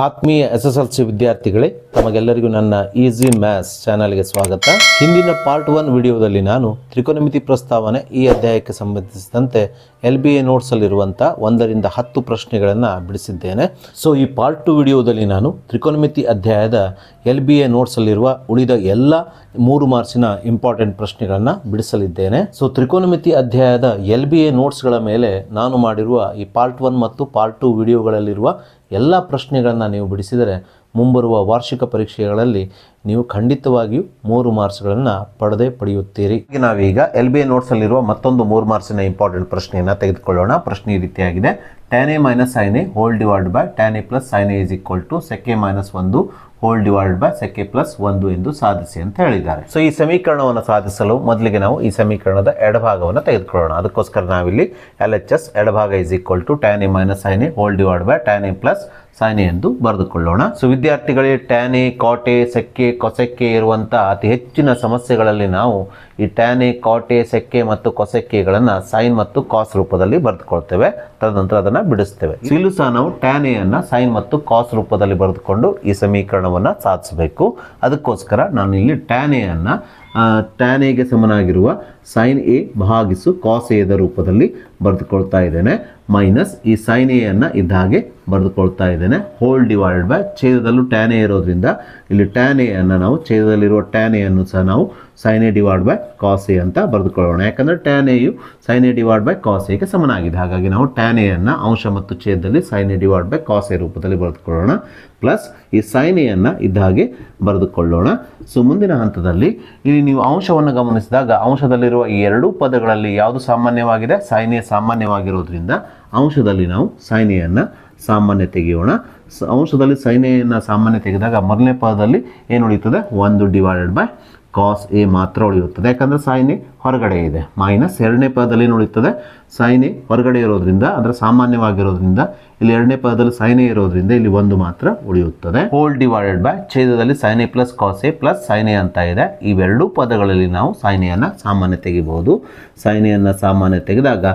ಆತ್ಮೀಯ SSLC ವಿದ್ಯಾರ್ಥಿಗಳೇ, ತಮಗೆಲ್ಲರಿಗೂ ನನ್ನ ಈಸಿ ಮ್ಯಾಥ್ಸ್ ಚಾನಲ್ಗೆ ಸ್ವಾಗತ. ಹಿಂದಿನ ಪಾರ್ಟ್ 1 ವಿಡಿಯೋದಲ್ಲಿ ನಾನು ತ್ರಿಕೋನಮಿತಿ ಪ್ರಸ್ತಾವನೆ ಈ ಅಧ್ಯಾಯಕ್ಕೆ ಸಂಬಂಧಿಸಿದಂತೆ LBA ನೋಟ್ಸಲ್ಲಿರುವಂಥ 1 ರಿಂದ 10 ಪ್ರಶ್ನೆಗಳನ್ನು ಬಿಡಿಸಿದ್ದೇನೆ. ಸೊ ಈ ಪಾರ್ಟ್ 2 ವಿಡಿಯೋದಲ್ಲಿ ನಾನು ತ್ರಿಕೋನಮಿತಿ ಅಧ್ಯಾಯದ LBA ನೋಟ್ಸಲ್ಲಿರುವ ಉಳಿದ ಎಲ್ಲ 3 ಮಾರ್ಕ್ಸಿನ ಇಂಪಾರ್ಟೆಂಟ್ ಪ್ರಶ್ನೆಗಳನ್ನು ಬಿಡಿಸಲಿದ್ದೇನೆ. ಸೊ ತ್ರಿಕೋನಮಿತಿ ಅಧ್ಯಾಯದ LBA ನೋಟ್ಸ್ಗಳ ಮೇಲೆ ನಾನು ಮಾಡಿರುವ ಈ ಪಾರ್ಟ್ 1 ಮತ್ತು ಪಾರ್ಟ್ 2 ವಿಡಿಯೋಗಳಲ್ಲಿರುವ ಎಲ್ಲ ಪ್ರಶ್ನೆಗಳನ್ನು ನೀವು ಬಿಡಿಸಿದರೆ ಮುಂಬರುವ ವಾರ್ಷಿಕ ಪರೀಕ್ಷೆಗಳಲ್ಲಿ ನೀವು ಖಂಡಿತವಾಗಿಯೂ 3 ಮಾರ್ಕ್ಸ್ಗಳನ್ನು ಪಡೆಯುತ್ತೀರಿ. ನಾವೀಗ LBA ನೋಟ್ಸಲ್ಲಿರುವ ಮತ್ತೊಂದು 3 ಮಾರ್ಕ್ಸಿನ ಇಂಪಾರ್ಟೆಂಟ್ ಪ್ರಶ್ನೆಯನ್ನು ತೆಗೆದುಕೊಳ್ಳೋಣ. ಪ್ರಶ್ನೆ ಈ ರೀತಿಯಾಗಿದೆ: tan a minus sin a whole divided by tan a plus sin a is equal to sec a minus 1 whole divided by sec a plus 1 ಎಂದು ಸಾಧಿಸಿ ಅಂತ ಹೇಳಿದ್ದಾರೆ. ಸೊ ಈ ಸಮೀಕರಣವನ್ನು ಸಾಧಿಸಲು ಮೊದಲಿಗೆ ನಾವು ಈ ಸಮೀಕರಣದ ಎಡಭಾಗವನ್ನು ತೆಗೆದುಕೊಳ್ಳೋಣ. ಅದಕ್ಕೋಸ್ಕರ ನಾವಿಲ್ಲಿ LHS ಎಡಭಾಗ is equal to tan a minus sin a whole divided by tan a plus sin a ಎಂದು ಬರೆದುಕೊಳ್ಳೋಣ. ಸೊ ವಿದ್ಯಾರ್ಥಿಗಳೇ, tan a, cot a, sec a, cosec a ಇರುವಂಥ ಅತಿ ಹೆಚ್ಚಿನ ಸಮಸ್ಯೆಗಳಲ್ಲಿ ನಾವು ಈ tan a, cot a, sec a ಮತ್ತು cosec a ಗಳನ್ನು sin ಮತ್ತು cos ರೂಪದಲ್ಲಿ ಬರೆದುಕೊಳ್ತೇವೆ. ತದನಂತರ ಅದನ್ನು ಬಿಡಿಸ್ತೇವೆ. ಇಲ್ಲೂ ಸಹ ನಾವು tan a ಅನ್ನು sin ಮತ್ತು cos ರೂಪದಲ್ಲಿ ಬರೆದುಕೊಂಡು ಈ ಸಮೀಕರಣವನ್ನು ಸಾಧಿಸಬೇಕು. ಅದಕ್ಕೋಸ್ಕರ ನಾನು ಇಲ್ಲಿ tan a ಅನ್ನು tan a ಗೆ ಸಮನಾಗಿರುವ sin a ಭಾಗಿಸು cos a ದ ರೂಪದಲ್ಲಿ ಬರೆದುಕೊಳ್ತಾ ಇದ್ದೇನೆ. ಮೈನಸ್ ಈ sin a ಅನ್ನು ಇದ್ದ ಹಾಗೆ ಬರೆದುಕೊಳ್ತಾ ಇದ್ದೇನೆ. ಹೋಲ್ ಡಿವೈಡೆಡ್ ಬೈ ಛೇದದಲ್ಲೂ tan a ಇರೋದ್ರಿಂದ ಇಲ್ಲಿ tan a ಅನ್ನು ನಾವು ಛೇದದಲ್ಲಿರುವ tan a ಅನ್ನು ಸಹ ನಾವು sin a divide by cos a ಅಂತ ಬರೆದುಕೊಳ್ಳೋಣ. ಯಾಕಂದರೆ tan a ಯು sin a divide by cos a ಗೆ ಸಮನಾಗಿದೆ. ಹಾಗಾಗಿ ನಾವು tan a ಅನ್ನು ಅಂಶ ಮತ್ತು ಛೇದದಲ್ಲಿ sin a divide by cos a ರೂಪದಲ್ಲಿ ಬರೆದುಕೊಳ್ಳೋಣ. ಪ್ಲಸ್ ಈ sin a ಅನ್ನು ಇದ್ದ ಹಾಗೆ ಬರೆದುಕೊಳ್ಳೋಣ. ಸೊ ಮುಂದಿನ ಹಂತದಲ್ಲಿ ಇಲ್ಲಿ ನೀವು ಅಂಶವನ್ನು ಗಮನಿಸಿದಾಗ ಅಂಶದಲ್ಲಿರುವ ಈ ಎರಡೂ ಪದಗಳಲ್ಲಿ ಯಾವುದು ಸಾಮಾನ್ಯವಾಗಿದೆ? sin a ಸಾಮಾನ್ಯವಾಗಿರೋದ್ರಿಂದ ಅಂಶದಲ್ಲಿ ನಾವು sin a ಅನ್ನು ಸಾಮಾನ್ಯ ತೆಗೆಯೋಣ. ಅಂಶದಲ್ಲಿ sin a ಅನ್ನು ಸಾಮಾನ್ಯ ತೆಗೆದಾಗ ಮೊದಲನೇ ಪದದಲ್ಲಿ ಏನು ಉಳಿಯುತ್ತದೆ? 1 ಡಿವೈಡೆಡ್ ಬೈ cos a ಮಾತ್ರ ಉಳಿಯುತ್ತದೆ. ಯಾಕಂದರೆ sin a ಹೊರಗಡೆ ಇದೆ. ಮೈನಸ್ ಎರಡನೇ ಪದದಲ್ಲಿ ಏನು ಉಳಿಯುತ್ತದೆ? sin a ಹೊರಗಡೆ ಇರೋದ್ರಿಂದ ಅಂದರೆ ಸಾಮಾನ್ಯವಾಗಿರೋದ್ರಿಂದ ಇಲ್ಲಿ ಎರಡನೇ ಪದದಲ್ಲಿ sin a ಇರೋದ್ರಿಂದ ಇಲ್ಲಿ 1 ಮಾತ್ರ ಉಳಿಯುತ್ತದೆ. ಹೋಲ್ ಡಿವೈಡೆಡ್ ಬೈ ಛೇದದಲ್ಲಿ sin a plus cos a plus sin a ಅಂತ ಇದೆ. ಇವೆರಡೂ ಪದಗಳಲ್ಲಿ ನಾವು sin a ಅನ್ನು ಸಾಮಾನ್ಯ ತೆಗಿಬಹುದು. sin a ಅನ್ನು ಸಾಮಾನ್ಯ ತೆಗೆದಾಗ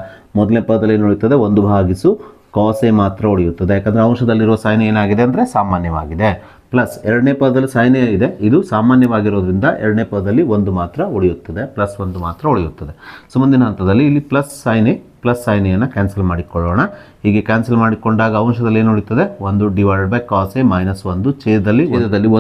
ಮೊದಲನೇ ಪದದಲ್ಲಿ ಏನು ಉಳಿಯುತ್ತದೆ? 1 ಭಾಗಿಸು cos a ಮಾತ್ರ ಉಳಿಯುತ್ತದೆ. ಯಾಕಂದರೆ ಅಂಶದಲ್ಲಿರುವ sin a ಏನಾಗಿದೆ ಅಂದರೆ ಸಾಮಾನ್ಯವಾಗಿದೆ. ಪ್ಲಸ್ ಎರಡನೇ ಪದದಲ್ಲಿ sin a ಇದೆ, ಇದು ಸಾಮಾನ್ಯವಾಗಿರೋದ್ರಿಂದ ಎರಡನೇ ಪದದಲ್ಲಿ 1 ಮಾತ್ರ ಉಳಿಯುತ್ತದೆ, ಪ್ಲಸ್ 1 ಮಾತ್ರ ಉಳಿಯುತ್ತದೆ. ಸೊ ಮುಂದಿನ ಹಂತದಲ್ಲಿ ಇಲ್ಲಿ ಪ್ಲಸ್ sin a ಅನ್ನು ಕ್ಯಾನ್ಸಲ್ ಮಾಡಿಕೊಳ್ಳೋಣ. ಹೀಗೆ ಕ್ಯಾನ್ಸಲ್ ಮಾಡಿಕೊಂಡಾಗ ಅಂಶದಲ್ಲಿ ಏನು ಉಳಿಯುತ್ತದೆ? 1 divided by cos a minus 1 ಛೇದದಲ್ಲಿ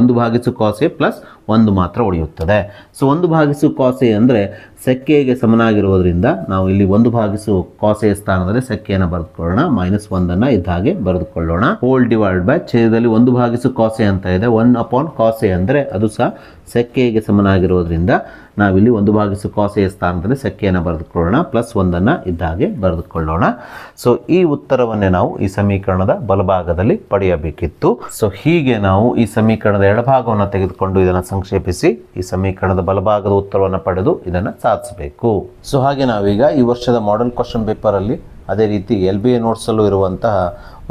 1 ಭಾಗಿಸು cos a ಪ್ಲಸ್ 1 ಮಾತ್ರ ಉಳಿಯುತ್ತದೆ. ಸೊ 1 ಭಾಗಿಸು cos a ಅಂದರೆ sec a ಗೆ ಸಮನಾಗಿರುವುದರಿಂದ ನಾವು ಇಲ್ಲಿ 1 ಭಾಗಿಸು cos a ಸ್ಥಾನದಲ್ಲಿ sec a ನ ಬರೆದುಕೊಳ್ಳೋಣ. ಮೈನಸ್ 1 ಅನ್ನು ಇದ್ದ ಹಾಗೆ ಬರೆದುಕೊಳ್ಳೋಣ. ಹೋಲ್ ಡಿವೈಡೆಡ್ ಬೈ ಛೇದದಲ್ಲಿ 1 ಭಾಗಿಸು cos a ಅಂತ ಇದೆ. 1 ಅಪಾನ್ cos a ಅಂದರೆ ಅದು ಸಹ sec a ಗೆ ಸಮನಾಗಿರೋದ್ರಿಂದ ನಾವಿಲ್ಲಿ 1 ಭಾಗಿಸು cos a ಸ್ಥಾನದಲ್ಲಿ sec a ನ ಬರೆದುಕೊಳ್ಳೋಣ. ಪ್ಲಸ್ 1 ಅನ್ನು ಇದ್ದ ಹಾಗೆ ಬರೆದುಕೊಳ್ಳೋಣ. ಸೊ ಈ ಉತ್ತರವನ್ನೇ ನಾವು ಈ ಸಮೀಕರಣದ ಬಲಭಾಗದಲ್ಲಿ ಪಡೆಯಬೇಕಿತ್ತು. ಸೊ ಹೀಗೆ ನಾವು ಈ ಸಮೀಕರಣದ ಎಡಭಾಗವನ್ನು ತೆಗೆದುಕೊಂಡು ಇದನ್ನು ಸಂಕ್ಷೇಪಿಸಿ ಈ ಸಮೀಕರಣದ ಬಲಭಾಗದ ಉತ್ತರವನ್ನು ಪಡೆದು ಇದನ್ನು ಸಾಧಿಸಬೇಕು. ಸೊ ಹಾಗೆ ನಾವೀಗ ಈ ವರ್ಷದ ಮಾಡೆಲ್ ಕ್ವಶನ್ ಪೇಪರಲ್ಲಿ ಅದೇ ರೀತಿ LBA ನೋಟ್ಸಲ್ಲೂ ಇರುವಂತಹ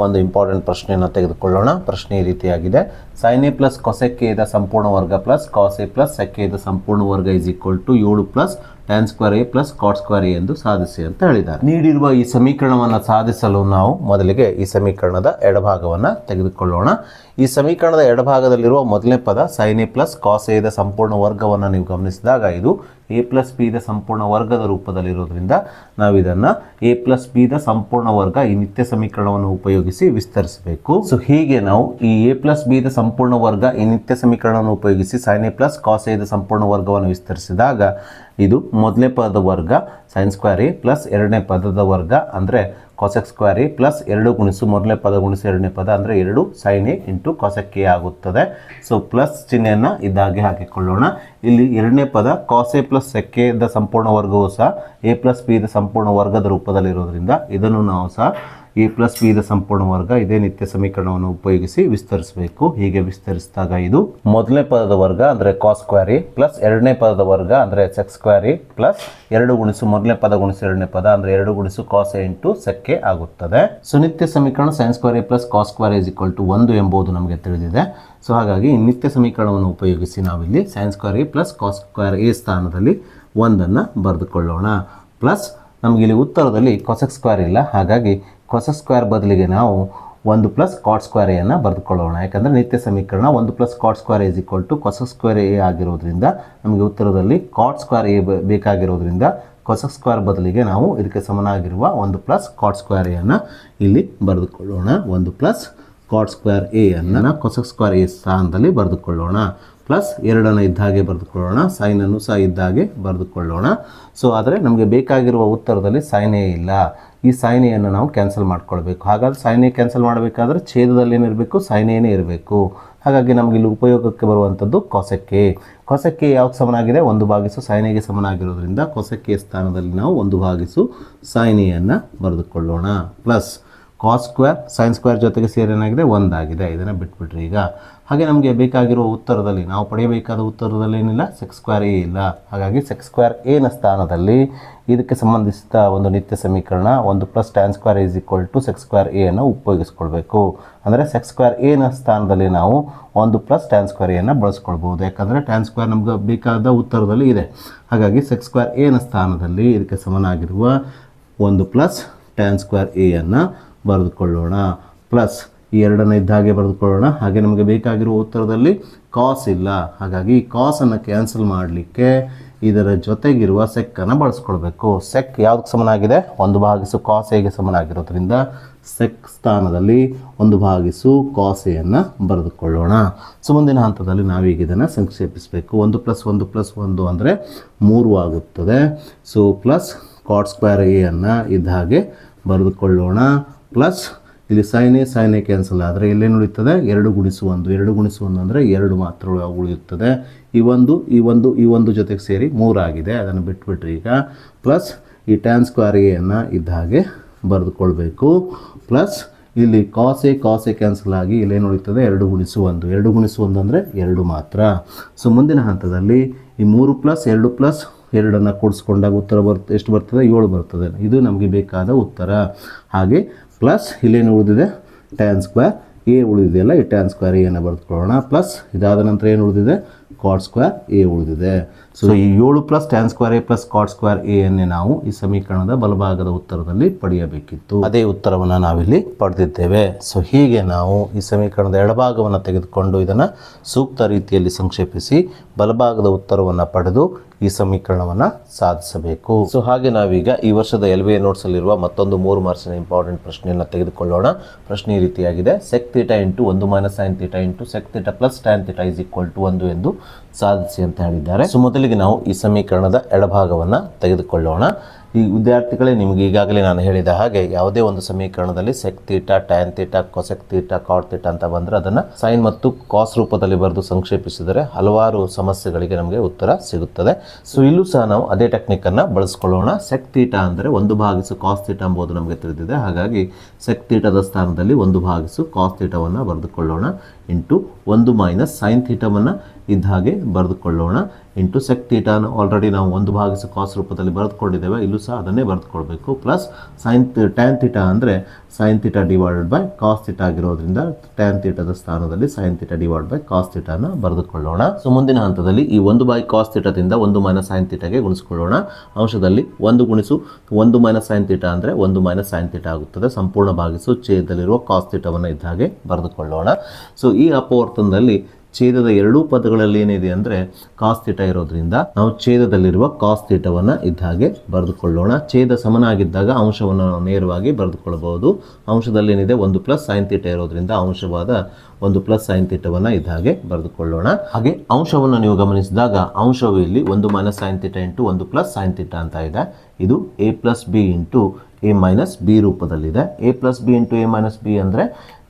ಒಂದು ಇಂಪಾರ್ಟೆಂಟ್ ಪ್ರಶ್ನೆಯನ್ನು ತೆಗೆದುಕೊಳ್ಳೋಣ. ಪ್ರಶ್ನೆ ಈ ರೀತಿಯಾಗಿದೆ: sin a plus cosec a ದ ಸಂಪೂರ್ಣ ವರ್ಗ plus cos a plus sec a ದ ಸಂಪೂರ್ಣ ವರ್ಗ is equal to 7 plus tan square a plus cot square a ಎಂದು ಸಾಧಿಸಿ ಅಂತ ಹೇಳಿದ್ದಾರೆ. ನೀಡಿರುವ ಈ ಸಮೀಕರಣವನ್ನು ಸಾಧಿಸಲು ನಾವು ಮೊದಲಿಗೆ ಈ ಸಮೀಕರಣದ ಎಡಭಾಗವನ್ನು ತೆಗೆದುಕೊಳ್ಳೋಣ. ಈ ಸಮೀಕರಣದ ಎಡಭಾಗದಲ್ಲಿರುವ ಮೊದಲನೇ ಪದ sin a plus cos a ದ ಸಂಪೂರ್ಣ ವರ್ಗವನ್ನು ನೀವು ಗಮನಿಸಿದಾಗ ಇದು a ಪ್ಲಸ್ b ದ ಸಂಪೂರ್ಣ ವರ್ಗದ ರೂಪದಲ್ಲಿರೋದ್ರಿಂದ ನಾವು ಇದನ್ನು a ಪ್ಲಸ್ b ದ ಸಂಪೂರ್ಣ ವರ್ಗ ಈ ನಿತ್ಯ ಸಮೀಕರಣವನ್ನು ಉಪಯೋಗಿಸಿ ವಿಸ್ತರಿಸಬೇಕು. ಸೊ ಹೀಗೆ ನಾವು ಈ a ಪ್ಲಸ್ b ದ ಸಂಪೂರ್ಣ ವರ್ಗ ಈ ನಿತ್ಯ ಸಮೀಕರಣವನ್ನು ಉಪಯೋಗಿಸಿ sin a plus cos a ದ ಸಂಪೂರ್ಣ ವರ್ಗವನ್ನು ವಿಸ್ತರಿಸಿದಾಗ ಇದು ಮೊದಲನೇ ಪದದ ವರ್ಗ sin ಸ್ಕ್ವೇರ್ a ಪ್ಲಸ್ ಎರಡನೇ ಪದದ ವರ್ಗ ಅಂದರೆ cosec ಸ್ಕ್ವೇರ್ a ಪ್ಲಸ್ 2 ಗುಣಿಸು ಮೊದಲನೇ ಪದ ಗುಣಿಸು ಎರಡನೇ ಪದ ಅಂದರೆ 2 sin a into cosec a ಆಗುತ್ತದೆ. ಸೊ ಪ್ಲಸ್ ಚಿಹ್ನೆಯನ್ನು ಇದ್ದಾಗೆ ಹಾಕಿಕೊಳ್ಳೋಣ. ಇಲ್ಲಿ ಎರಡನೇ ಪದ cos a plus sec a ದ ಸಂಪೂರ್ಣ ವರ್ಗವು ಸಹ a ಪ್ಲಸ್ b ದ ಸಂಪೂರ್ಣ ವರ್ಗದ ರೂಪದಲ್ಲಿರೋದ್ರಿಂದ ಇದನ್ನು ನಾವು ಸಹ a ಪ್ಲಸ್ b ದ ಸಂಪೂರ್ಣ ವರ್ಗ ಇದೇ ನಿತ್ಯ ಸಮೀಕರಣವನ್ನು ಉಪಯೋಗಿಸಿ ವಿಸ್ತರಿಸಬೇಕು. ಹೀಗೆ ವಿಸ್ತರಿಸಿದಾಗ ಇದು ಮೊದಲನೇ ಪದದ ವರ್ಗ ಅಂದರೆ cos ಸ್ಕ್ವೇರ್ a ಪ್ಲಸ್ ಎರಡನೇ ಪದದ ವರ್ಗ ಅಂದರೆ sec ಸ್ಕ್ವೇರ್ a ಪ್ಲಸ್ 2 ಗುಣಿಸು ಮೊದಲನೇ ಪದ ಗುಣಿಸು ಎರಡನೇ ಪದ ಅಂದರೆ 2 ಗುಣಿಸು cos a into sec a ಆಗುತ್ತದೆ. ಸೊ ನಿತ್ಯ ಸಮೀಕರಣ sin square a plus cos square a is equal to 1 ಎಂಬುದು ನಮಗೆ ತಿಳಿದಿದೆ. ಸೊ ಹಾಗಾಗಿ ನಿತ್ಯ ಸಮೀಕರಣವನ್ನು ಉಪಯೋಗಿಸಿ ನಾವಿಲ್ಲಿ sin square a plus cos square a ಸ್ಥಾನದಲ್ಲಿ 1 ಅನ್ನು ಬರೆದುಕೊಳ್ಳೋಣ. ಪ್ಲಸ್ ನಮಗಿಲ್ಲಿ ಉತ್ತರದಲ್ಲಿ cosec ಸ್ಕ್ವೇರ್ ಇಲ್ಲ, ಹಾಗಾಗಿ cosec ಸ್ಕ್ವೇರ್ ಬದಲಿಗೆ ನಾವು 1 ಪ್ಲಸ್ ಕಾಟ್ ಸ್ಕ್ವೇರ್ ಎ ಅನ್ನು ಬರೆದುಕೊಳ್ಳೋಣ. ಯಾಕಂದರೆ ನಿತ್ಯ ಸಮೀಕರಣ 1 plus cot square A cosec square A ಆಗಿರೋದ್ರಿಂದ ನಮಗೆ ಉತ್ತರದಲ್ಲಿ ಕಾಟ್ ಸ್ಕ್ವೇರ್ ಎ ಬೇಕಾಗಿರೋದ್ರಿಂದ ಕೊಸೆಕ್ ಸ್ಕ್ವೇರ್ ಬದಲಿಗೆ ನಾವು ಇದಕ್ಕೆ ಸಮನಾಗಿರುವ 1 ಪ್ಲಸ್ ಕಾಟ್ ಸ್ಕ್ವೇರ್ ಎ ಅನ್ನು ಇಲ್ಲಿ ಬರೆದುಕೊಳ್ಳೋಣ. 1 ಪ್ಲಸ್ ಕಾಟ್ ಸ್ಕ್ವೇರ್ ಎ ಅನ್ನು ಕೊಸೆಕ್ ಸ್ಕ್ವೇರ್ ಎ ಸ್ಥಾನದಲ್ಲಿ ಬರೆದುಕೊಳ್ಳೋಣ. ಪ್ಲಸ್ 2 ಇದ್ದಾಗೆ ಬರೆದುಕೊಳ್ಳೋಣ, ಸೈನನ್ನು ಸಹ ಇದ್ದಾಗೆ ಬರೆದುಕೊಳ್ಳೋಣ. ಸೊ ಆದರೆ ನಮಗೆ ಬೇಕಾಗಿರುವ ಉತ್ತರದಲ್ಲಿ ಸೈನ್ ಎ ಇಲ್ಲ. ಈ ಸೈನ್ ಎಯನ್ನು ನಾವು ಕ್ಯಾನ್ಸಲ್ ಮಾಡ್ಕೊಳ್ಬೇಕು. ಹಾಗಾದ್ರೆ ಸೈನ್ ಎ ಕ್ಯಾನ್ಸಲ್ ಮಾಡಬೇಕಾದ್ರೆ ಛೇದದಲ್ಲಿ ಏನಿರಬೇಕು, ಸೈನ್ ಎನೇ ಇರಬೇಕು. ಹಾಗಾಗಿ ನಮಗೆ ಇಲ್ಲಿ ಉಪಯೋಗಕ್ಕೆ ಬರುವಂಥದ್ದು ಕೊಸೆಕ್ ಎ. ಕೊಸೆಕ್ ಎ ಯಾವ್ದು ಸಮನಾಗಿದೆ, 1 ಸೈನ್ ಎಗೆ ಸಮನಾಗಿರೋದ್ರಿಂದ ಕೊಸೆಕ್ ಎ ಸ್ಥಾನದಲ್ಲಿ ನಾವು 1 ಸೈನ್ ಎಯನ್ನು ಬರೆದುಕೊಳ್ಳೋಣ. Plus cos square sine square ಜೊತೆಗೆ ಸೇರೇನಾಗಿದೆ 1 ಆಗಿದೆ. ಇದನ್ನು ಬಿಟ್ಬಿಟ್ರಿ ಈಗ. ಹಾಗೆ ನಮಗೆ ಬೇಕಾಗಿರುವ ಉತ್ತರದಲ್ಲಿ ನಾವು ಪಡೆಯಬೇಕಾದ ಉತ್ತರದಲ್ಲಿ ಏನಿಲ್ಲ, ಸೆಕ್ ಸ್ಕ್ವೇರ್ ಎ ಇಲ್ಲ. ಹಾಗಾಗಿ ಸೆಕ್ ಸ್ಕ್ವೇರ್ ಎನ ಸ್ಥಾನದಲ್ಲಿ ಇದಕ್ಕೆ ಸಂಬಂಧಿಸಿದ ಒಂದು ನಿತ್ಯ ಸಮೀಕರಣ 1 plus tan square is equal to sec square A ಅನ್ನು ಉಪಯೋಗಿಸ್ಕೊಳ್ಬೇಕು. ಅಂದರೆ ಸೆಕ್ ಸ್ಕ್ವೇರ್ ಎನ ಸ್ಥಾನದಲ್ಲಿ ನಾವು 1 ಪ್ಲಸ್ ಟ್ಯಾನ್ ಸ್ಕ್ವೇರ್ ಎ ಅನ್ನು ಬಳಸ್ಕೊಳ್ಬೋದು. ಯಾಕಂದರೆ ಟ್ಯಾನ್ ಸ್ಕ್ವೇರ್ ನಮ್ಗೆ ಬೇಕಾದ ಉತ್ತರದಲ್ಲಿ ಇದೆ. ಹಾಗಾಗಿ ಸೆಕ್ ಸ್ಕ್ವೇರ್ ಎನ ಸ್ಥಾನದಲ್ಲಿ ಇದಕ್ಕೆ ಸಮನಾಗಿರುವ 1 ಪ್ಲಸ್ ಟ್ಯಾನ್ ಸ್ಕ್ವೇರ್ ಎ ಅನ್ನು ಬರೆದುಕೊಳ್ಳೋಣ. ಪ್ಲಸ್ ಈ 2 ಇದ್ದಾಗೆ ಬರೆದುಕೊಳ್ಳೋಣ. ಹಾಗೆ ನಮಗೆ ಬೇಕಾಗಿರುವ ಉತ್ತರದಲ್ಲಿ ಕಾಸ್ ಇಲ್ಲ. ಹಾಗಾಗಿ ಈ ಕಾಸನ್ನು ಕ್ಯಾನ್ಸಲ್ ಮಾಡಲಿಕ್ಕೆ ಇದರ ಜೊತೆಗಿರುವ ಸೆಕ್ಕನ್ನು ಬಳಸ್ಕೊಳ್ಬೇಕು. ಸೆಕ್ ಯಾವುದಕ್ಕೆ ಸಮನಾಗಿದೆ, 1 ಕಾಸ್ ಎಗೆ ಸಮನಾಗಿರೋದ್ರಿಂದ ಸೆಕ್ ಸ್ಥಾನದಲ್ಲಿ 1 ಕಾಸ್ ಎಯನ್ನು ಬರೆದುಕೊಳ್ಳೋಣ. ಸೊ ಮುಂದಿನ ಹಂತದಲ್ಲಿ ನಾವೀಗ ಇದನ್ನು ಸಂಕ್ಷೇಪಿಸಬೇಕು. 1 ಪ್ಲಸ್ 1 ಪ್ಲಸ್ 1 ಅಂದರೆ 3 ಆಗುತ್ತದೆ. So plus cot square A ಅನ್ನು ಇದ್ದ ಹಾಗೆ ಬರೆದುಕೊಳ್ಳೋಣ. ಪ್ಲಸ್ ಇಲ್ಲಿ ಸೈನ್ ಎ ಕ್ಯಾನ್ಸಲ್ ಆದರೆ ಇಲ್ಲೇನು ಉಳಿಯುತ್ತದೆ, 2 ಗುಣಿಸು 1 ಅಂದರೆ 2 ಮಾತ್ರ ಉಳಿಯುತ್ತದೆ. ಈ ಒಂದು ಜೊತೆಗೆ ಸೇರಿ 3 ಆಗಿದೆ. ಅದನ್ನು ಬಿಟ್ಬಿಟ್ರಿ ಈಗ. ಪ್ಲಸ್ ಈ ಟ್ಯಾನ್ ಸ್ಕ್ವೇರ್ ಎ ಅನ್ನು ಇದ್ದ ಹಾಗೆ ಬರೆದುಕೊಳ್ಬೇಕು. ಪ್ಲಸ್ ಇಲ್ಲಿ ಕಾಸ್ ಎ ಕ್ಯಾನ್ಸಲ್ ಆಗಿ ಇಲ್ಲೇನು ಉಳಿಯುತ್ತದೆ, 2 ಗುಣಿಸು 1 ಅಂದರೆ 2 ಮಾತ್ರ. ಸೊ ಮುಂದಿನ ಹಂತದಲ್ಲಿ ಈ 3 ಪ್ಲಸ್ 2 ಪ್ಲಸ್ 2 ಕೂಡಿಸ್ಕೊಂಡಾಗ ಉತ್ತರ ಎಷ್ಟು ಬರ್ತದೆ, 7 ಬರ್ತದೆ. ಇದು ನಮಗೆ ಬೇಕಾದ ಉತ್ತರ. ಹಾಗೆ ಪ್ಲಸ್ ಇಲ್ಲೇನು ಉಳಿದಿದೆ, ಟ್ಯಾನ್ ಸ್ಕ್ವೇರ್ ಎ ಉಳಿದಿದೆಯಲ್ಲ, ಈ ಟ್ಯಾನ್ ಸ್ಕ್ವೇರ್ ಎನ್ನು ಬರೆದುಕೊಳ್ಳೋಣ. ಪ್ಲಸ್ ಇದಾದ ನಂತರ ಏನು ಉಳಿದಿದೆ, ಕಾಟ್ ಸ್ಕ್ವೇರ್ ಎ ಉಳಿದಿದೆ. ಸೊ ಈ 7 plus tan square A plus cot square A ಅನ್ನೇ ನಾವು ಈ ಸಮೀಕರಣದ ಬಲಭಾಗದ ಉತ್ತರದಲ್ಲಿ ಪಡೆಯಬೇಕಿತ್ತು. ಅದೇ ಉತ್ತರವನ್ನು ನಾವಿಲ್ಲಿ ಪಡೆದಿದ್ದೇವೆ. ಸೊ ಹೀಗೆ ನಾವು ಈ ಸಮೀಕರಣದ ಎಡಭಾಗವನ್ನು ತೆಗೆದುಕೊಂಡು ಇದನ್ನು ಸೂಕ್ತ ರೀತಿಯಲ್ಲಿ ಸಂಕ್ಷೇಪಿಸಿ ಬಲಭಾಗದ ಉತ್ತರವನ್ನು ಪಡೆದು ಈ ಸಮೀಕರಣವನ್ನು ಸಾಧಿಸಬೇಕು. ಸೊ ಹಾಗೆ ನಾವೀಗ ಈ ವರ್ಷದ LBA ನೋಟ್ಸಲ್ಲಿರುವ ಮತ್ತೊಂದು 3 ಮಾರ್ಕ್ಸಿನ ಇಂಪಾರ್ಟೆಂಟ್ ಪ್ರಶ್ನೆಯನ್ನು ತೆಗೆದುಕೊಳ್ಳೋಣ. ಪ್ರಶ್ನೆ ಈ ರೀತಿಯಾಗಿದೆ, sec theta into 1 sine theta into sec theta plus tan theta is equal to 1 ಎಂದು ಸಾಧಿಸಿ ಅಂತ ಹೇಳಿದ್ದಾರೆ. ಸೊ ಮೊದಲಿಗೆ ನಾವು ಈ ಸಮೀಕರಣದ ಎಡಭಾಗವನ್ನು ತೆಗೆದುಕೊಳ್ಳೋಣ. ಈ ವಿದ್ಯಾರ್ಥಿಗಳೇ, ನಿಮಗೆ ಈಗಾಗಲೇ ನಾನು ಹೇಳಿದ ಹಾಗೆ ಯಾವುದೇ ಒಂದು ಸಮೀಕರಣದಲ್ಲಿ sec theta, tan theta, cosec theta, cot theta ಅಂತ ಬಂದರೆ ಅದನ್ನು ಸೈನ್ ಮತ್ತು ಕಾಸ್ ರೂಪದಲ್ಲಿ ಬರೆದು ಸಂಕ್ಷೇಪಿಸಿದರೆ ಹಲವಾರು ಸಮಸ್ಯೆಗಳಿಗೆ ನಮಗೆ ಉತ್ತರ ಸಿಗುತ್ತದೆ. ಸೊ ಇಲ್ಲೂ ಸಹ ನಾವು ಅದೇ ಟೆಕ್ನಿಕ್ಕನ್ನು ಬಳಸ್ಕೊಳ್ಳೋಣ. ಸೆಕ್ ಥೀಟಾ ಅಂದರೆ 1 ಕಾಸ್ ಥೀಟಾ ಎಂಬುದು ನಮಗೆ ತಿಳಿದಿದೆ. ಹಾಗಾಗಿ ಸೆಕ್ ಥೀಟಾದ ಸ್ಥಾನದಲ್ಲಿ 1 ಕಾಸ್ ಥೀಟಾವನ್ನು ಬರೆದುಕೊಳ್ಳೋಣ. ಇಂಟು 1 ಸೈನ್ ಥೀಟಾವನ್ನು ಇದ್ದ ಹಾಗೆ ಬರೆದುಕೊಳ್ಳೋಣ. ಇಂಟು ಸೆಕ್ ಥೀಟಾನ ಆಲ್ರೆಡಿ ನಾವು 1 ಕಾಸ್ ರೂಪದಲ್ಲಿ ಬರೆದುಕೊಂಡಿದ್ದೇವೆ. ಇಲ್ಲೂ ಸಹ ಅದನ್ನೇ ಬರೆದುಕೊಳ್ಬೇಕು. ಪ್ಲಸ್ ಟ್ಯಾನ್ ಥೀಟಾ ಅಂದರೆ sine theta divided by cos theta ಆಗಿರೋದ್ರಿಂದ ಟ್ಯಾನ್ ಥೀಟಾದ ಸ್ಥಾನದಲ್ಲಿ sine theta divide by cos ಥೀಟಾನ ಬರೆದುಕೊಳ್ಳೋಣ. ಸೊ ಮುಂದಿನ ಹಂತದಲ್ಲಿ ಈ 1 ಕಾಸ್ ಥೀಟಾದಿಂದ 1 ಸೈನ್ ಥೀಟಾಗೆ ಗುಣಿಸ್ಕೊಳ್ಳೋಣ. ಅಂಶದಲ್ಲಿ 1 ಸೈನ್ ಥೀಟಾ ಅಂದರೆ 1 ಸೈನ್ ಥೀಟಾ ಆಗುತ್ತದೆ. ಸಂಪೂರ್ಣ ಭಾಗಿಸು ಛೇದದಲ್ಲಿರುವ ಕಾಸ್ ಥೀಟಾವನ್ನು ಇದ್ದ ಹಾಗೆ ಬರೆದುಕೊಳ್ಳೋಣ. ಸೊ ಈ ಅಪವರ್ತನದಲ್ಲಿ ಛೇದದ ಎರಡೂ ಪದಗಳಲ್ಲಿ ಏನಿದೆ ಅಂದರೆ ಕಾಸ್ ಥೀಟಾ ಇರೋದ್ರಿಂದ ನಾವು ಛೇದದಲ್ಲಿರುವ ಕಾಸ್ ಥೀಟಾವನ್ನು ಇದ್ದ ಹಾಗೆ ಬರೆದುಕೊಳ್ಳೋಣ. ಛೇದ ಸಮನಾಗಿದ್ದಾಗ ಅಂಶವನ್ನು ನಾವು ನೇರವಾಗಿ ಬರೆದುಕೊಳ್ಳಬಹುದು. ಅಂಶದಲ್ಲಿ ಏನಿದೆ 1 ಸೈನ್ ಥೀಟಾ ಇರೋದ್ರಿಂದ ಅಂಶವಾದ 1 ಸೈನ್ ಥೀಟಾವನ್ನು ಇದ್ದ ಹಾಗೆ ಬರೆದುಕೊಳ್ಳೋಣ. ಹಾಗೆ ಅಂಶವನ್ನು ನೀವು ಗಮನಿಸಿದಾಗ ಅಂಶವು ಇಲ್ಲಿ 1 sine theta into 1 sine theta ಅಂತ ಇದೆ. ಇದು a plus B into a minus B ರೂಪದಲ್ಲಿದೆ. a plus B into a minus b ಅಂದರೆ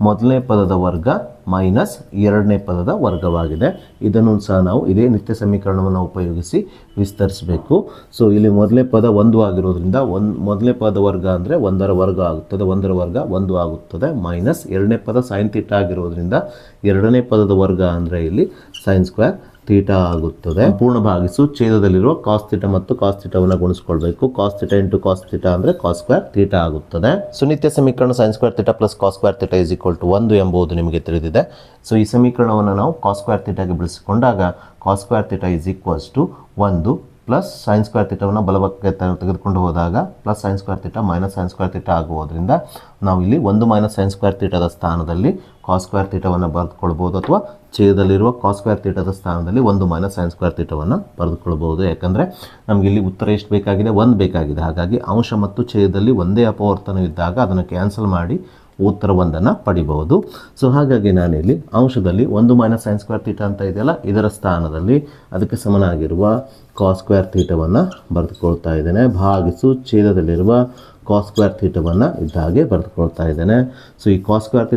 ಮೊದಲನೇ ಪದದ ವರ್ಗ ಮೈನಸ್ ಎರಡನೇ ಪದದ ವರ್ಗವಾಗಿದೆ. ಇದನ್ನು ಸಹ ನಾವು ಇದೇ ನಿತ್ಯ ಸಮೀಕರಣವನ್ನು ಉಪಯೋಗಿಸಿ ವಿಸ್ತರಿಸಬೇಕು. ಸೊ ಇಲ್ಲಿ ಮೊದಲನೇ ಪದ 1 ಆಗಿರೋದ್ರಿಂದ ಮೊದಲನೇ ಪದ ವರ್ಗ ಅಂದರೆ 1ರ ವರ್ಗ ಆಗುತ್ತದೆ. 1ರ ವರ್ಗ 1 ಆಗುತ್ತದೆ. ಮೈನಸ್ ಎರಡನೇ ಪದ ಸೈನ್ ಥೀಟಾ ಆಗಿರೋದ್ರಿಂದ ಎರಡನೇ ಪದದ ವರ್ಗ ಅಂದರೆ ಇಲ್ಲಿ ಸೈನ್ ಸ್ಕ್ವೇರ್ ಥೀಟಾ ಆಗುತ್ತದೆ. ಪೂರ್ಣ ಭಾಗಿಸು ಛೇದದಲ್ಲಿರುವ ಕಾಸ್ ಥೀಟಾ ಮತ್ತು ಕಾಸ್ ಥೀಟಾವನ್ನು ಗುಣಿಸ್ಕೊಳ್ಬೇಕು. Cos theta into cos theta ಅಂದರೆ ಕಾಸ್ ಸ್ಕ್ವೇರ್ ಥೀಟಾ ಆಗುತ್ತದೆ. ಸೊ ನಿತ್ಯ ಸಮೀಕರಣ sine square theta plus cos square theta is equal to 1 ಎಂಬುದು ನಿಮಗೆ ತಿಳಿದಿದೆ. ಸೊ ಈ ಸಮೀಕರಣವನ್ನು ನಾವು ಕಾಸ್ ಸ್ಕ್ವೇರ್ ಥೀಟಾಗೆ ಬಳಸಿಕೊಂಡಾಗ cos square theta is equals to 1 plus sine square ಥೀಟಾವನ್ನು ಬಲಭಾಗಕ್ಕೆ ತೆಗೆದುಕೊಂಡು ಹೋದಾಗ plus sine square theta minus sine square theta ಆಗುವುದರಿಂದ ನಾವು ಇಲ್ಲಿ 1 ಮೈನಸ್ ಸೈನ್ ಸ್ಕ್ವೇರ್ ಥೀಟಾದ ಸ್ಥಾನದಲ್ಲಿ ಕಾಸ್ ಸ್ಕ್ವೇರ್ ಥೀಟಾವನ್ನು ಬರೆದುಕೊಳ್ಬೋದು, ಅಥವಾ ಛೇದದಲ್ಲಿರುವ ಕಾಸ್ ಸ್ಕ್ವೇರ್ ಥೀಟಾದ ಸ್ಥಾನದಲ್ಲಿ 1 ಮೈನಸ್ ಸೈನ್ ಸ್ಕ್ವೇರ್ ಥೀಟಾವನ್ನು ಬರೆದುಕೊಳ್ಬೋದು. ಯಾಕಂದರೆ ನಮಗೆ ಇಲ್ಲಿ ಉತ್ತರ ಎಷ್ಟು ಬೇಕಾಗಿದೆ? 1 ಬೇಕಾಗಿದೆ. ಹಾಗಾಗಿ ಅಂಶ ಮತ್ತು ಛೇದದಲ್ಲಿ ಒಂದೇ ಅಪವರ್ತನವಿದ್ದಾಗ ಅದನ್ನು ಕ್ಯಾನ್ಸಲ್ ಮಾಡಿ ಉತ್ತರ 1 ಪಡಿಬಹುದು. ಸೊ ಹಾಗಾಗಿ ನಾನಿಲ್ಲಿ ಅಂಶದಲ್ಲಿ 1 ಮೈನಸ್ ಸೈನ್ ಸ್ಕ್ವೇರ್ ಥೀಟಾ ಅಂತ ಇದೆಯಲ್ಲ, ಇದರ ಸ್ಥಾನದಲ್ಲಿ ಅದಕ್ಕೆ ಸಮನಾಗಿರುವ ಕಾಸ್ ಸ್ಕ್ವೇರ್ ಥೀಟಾವನ್ನು ಬರೆದುಕೊಳ್ತಾ ಇದ್ದೇನೆ. ಭಾಗಿಸು ಛೇದದಲ್ಲಿರುವ ಕಾಸ್ ಸ್ಕ್ವೇರ್ ಥೀಟಾವನ್ನು ಇದ್ದ ಹಾಗೆ ಬರೆದುಕೊಳ್ತಾ ಇದ್ದೇನೆ. ಸೊ ಈ ಕಾಸ್ ಸ್ಕ್ವೇರ್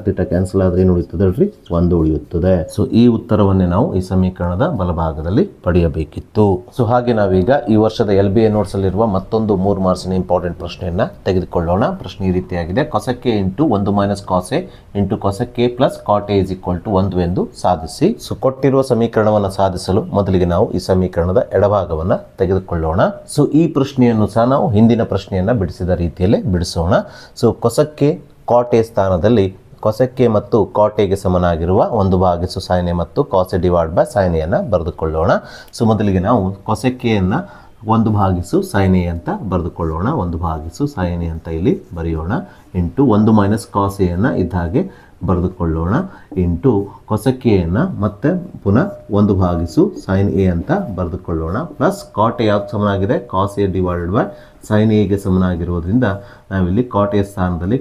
ಥೀಟಾ ಕ್ಯಾನ್ಸಲ್ ಆದರೆ ಏನು ಉಳಿಯುತ್ತದೆ ಹೇಳ್ರಿ? 1 ಉಳಿಯುತ್ತದೆ. ಸೊ ಈ ಉತ್ತರವನ್ನೇ ನಾವು ಈ ಸಮೀಕರಣದ ಬಲಭಾಗದಲ್ಲಿ ಪಡೆಯಬೇಕಿತ್ತು. ಸೊ ಹಾಗೆ ನಾವೀಗ ಈ ವರ್ಷದ LBA ನೋಟ್ಸಲ್ಲಿರುವ ಮತ್ತೊಂದು 3 ಮಾರ್ಕ್ಸಿನ ಇಂಪಾರ್ಟೆಂಟ್ ಪ್ರಶ್ನೆಯನ್ನು ತೆಗೆದುಕೊಳ್ಳೋಣ. ಪ್ರಶ್ನೆ ಈ ರೀತಿಯಾಗಿದೆ: cosec A into 1 minus cos A into cosec A plus cot A is equal to 1 ಎಂದು ಸಾಧಿಸಿ. ಸೊ ಕೊಟ್ಟಿರುವ ಸಮೀಕರಣವನ್ನು ಸಾಧಿಸಲು ಮೊದಲಿಗೆ ನಾವು ಈ ಸಮೀಕರಣದ ಎಡಭಾಗವನ್ನು ತೆಗೆದುಕೊಳ್ಳೋಣ. ಸೊ ಈ ಪ್ರಶ್ನೆಯನ್ನು ಸಹ ನಾವು ಹಿಂದಿನ ಪ್ರಶ್ನೆಯನ್ನು ಬಿಡಿಸಿದ ರೀತಿಯಲ್ಲೇ ಬಿಡಿಸೋಣ. ಸೊ ಕೊಸಕ್ಕೆ ಕಾಟೆ ಸ್ಥಾನದಲ್ಲಿ ಕೊಸಕ್ಕೆ ಮತ್ತು ಕಾಟೆಗೆ ಸಮನಾಗಿರುವ 1 ಸೈನ್ ಎ ಮತ್ತು ಕಾಸೆ ಡಿವೈಡ್ ಬೈ ಸೈನ್ ಎ ಅನ್ನು ಬರೆದುಕೊಳ್ಳೋಣ. ಸೊ ಮೊದಲಿಗೆ ನಾವು ಕೊಸಕ್ಕೆಯನ್ನು 1 ಸೈನ್ ಎ ಅಂತ ಬರೆದುಕೊಳ್ಳೋಣ. 1 ಸೈನ್ ಎ ಅಂತ ಇಲ್ಲಿ ಬರೆಯೋಣ. ಇಂಟು 1 ಮೈನಸ್ ಕಾಸ್ ಎಯನ್ನು ಇದ್ದ ಹಾಗೆ ಬರೆದುಕೊಳ್ಳೋಣ. ಇಂಟು ಕೊಸಕ್ಕೆಯನ್ನು ಮತ್ತೆ ಪುನಃ 1 ಸೈನ್ ಎ ಅಂತ ಬರೆದುಕೊಳ್ಳೋಣ. ಪ್ಲಸ್ ಕಾಟೆ ಯಾವ್ದು ಸಮನಾಗಿದೆ? Cos A divided by sine ಎಗೆ ಸಮನಾಗಿರೋದ್ರಿಂದ ನಾವಿಲ್ಲಿ ಕಾಟೆಯ ಸ್ಥಾನದಲ್ಲಿ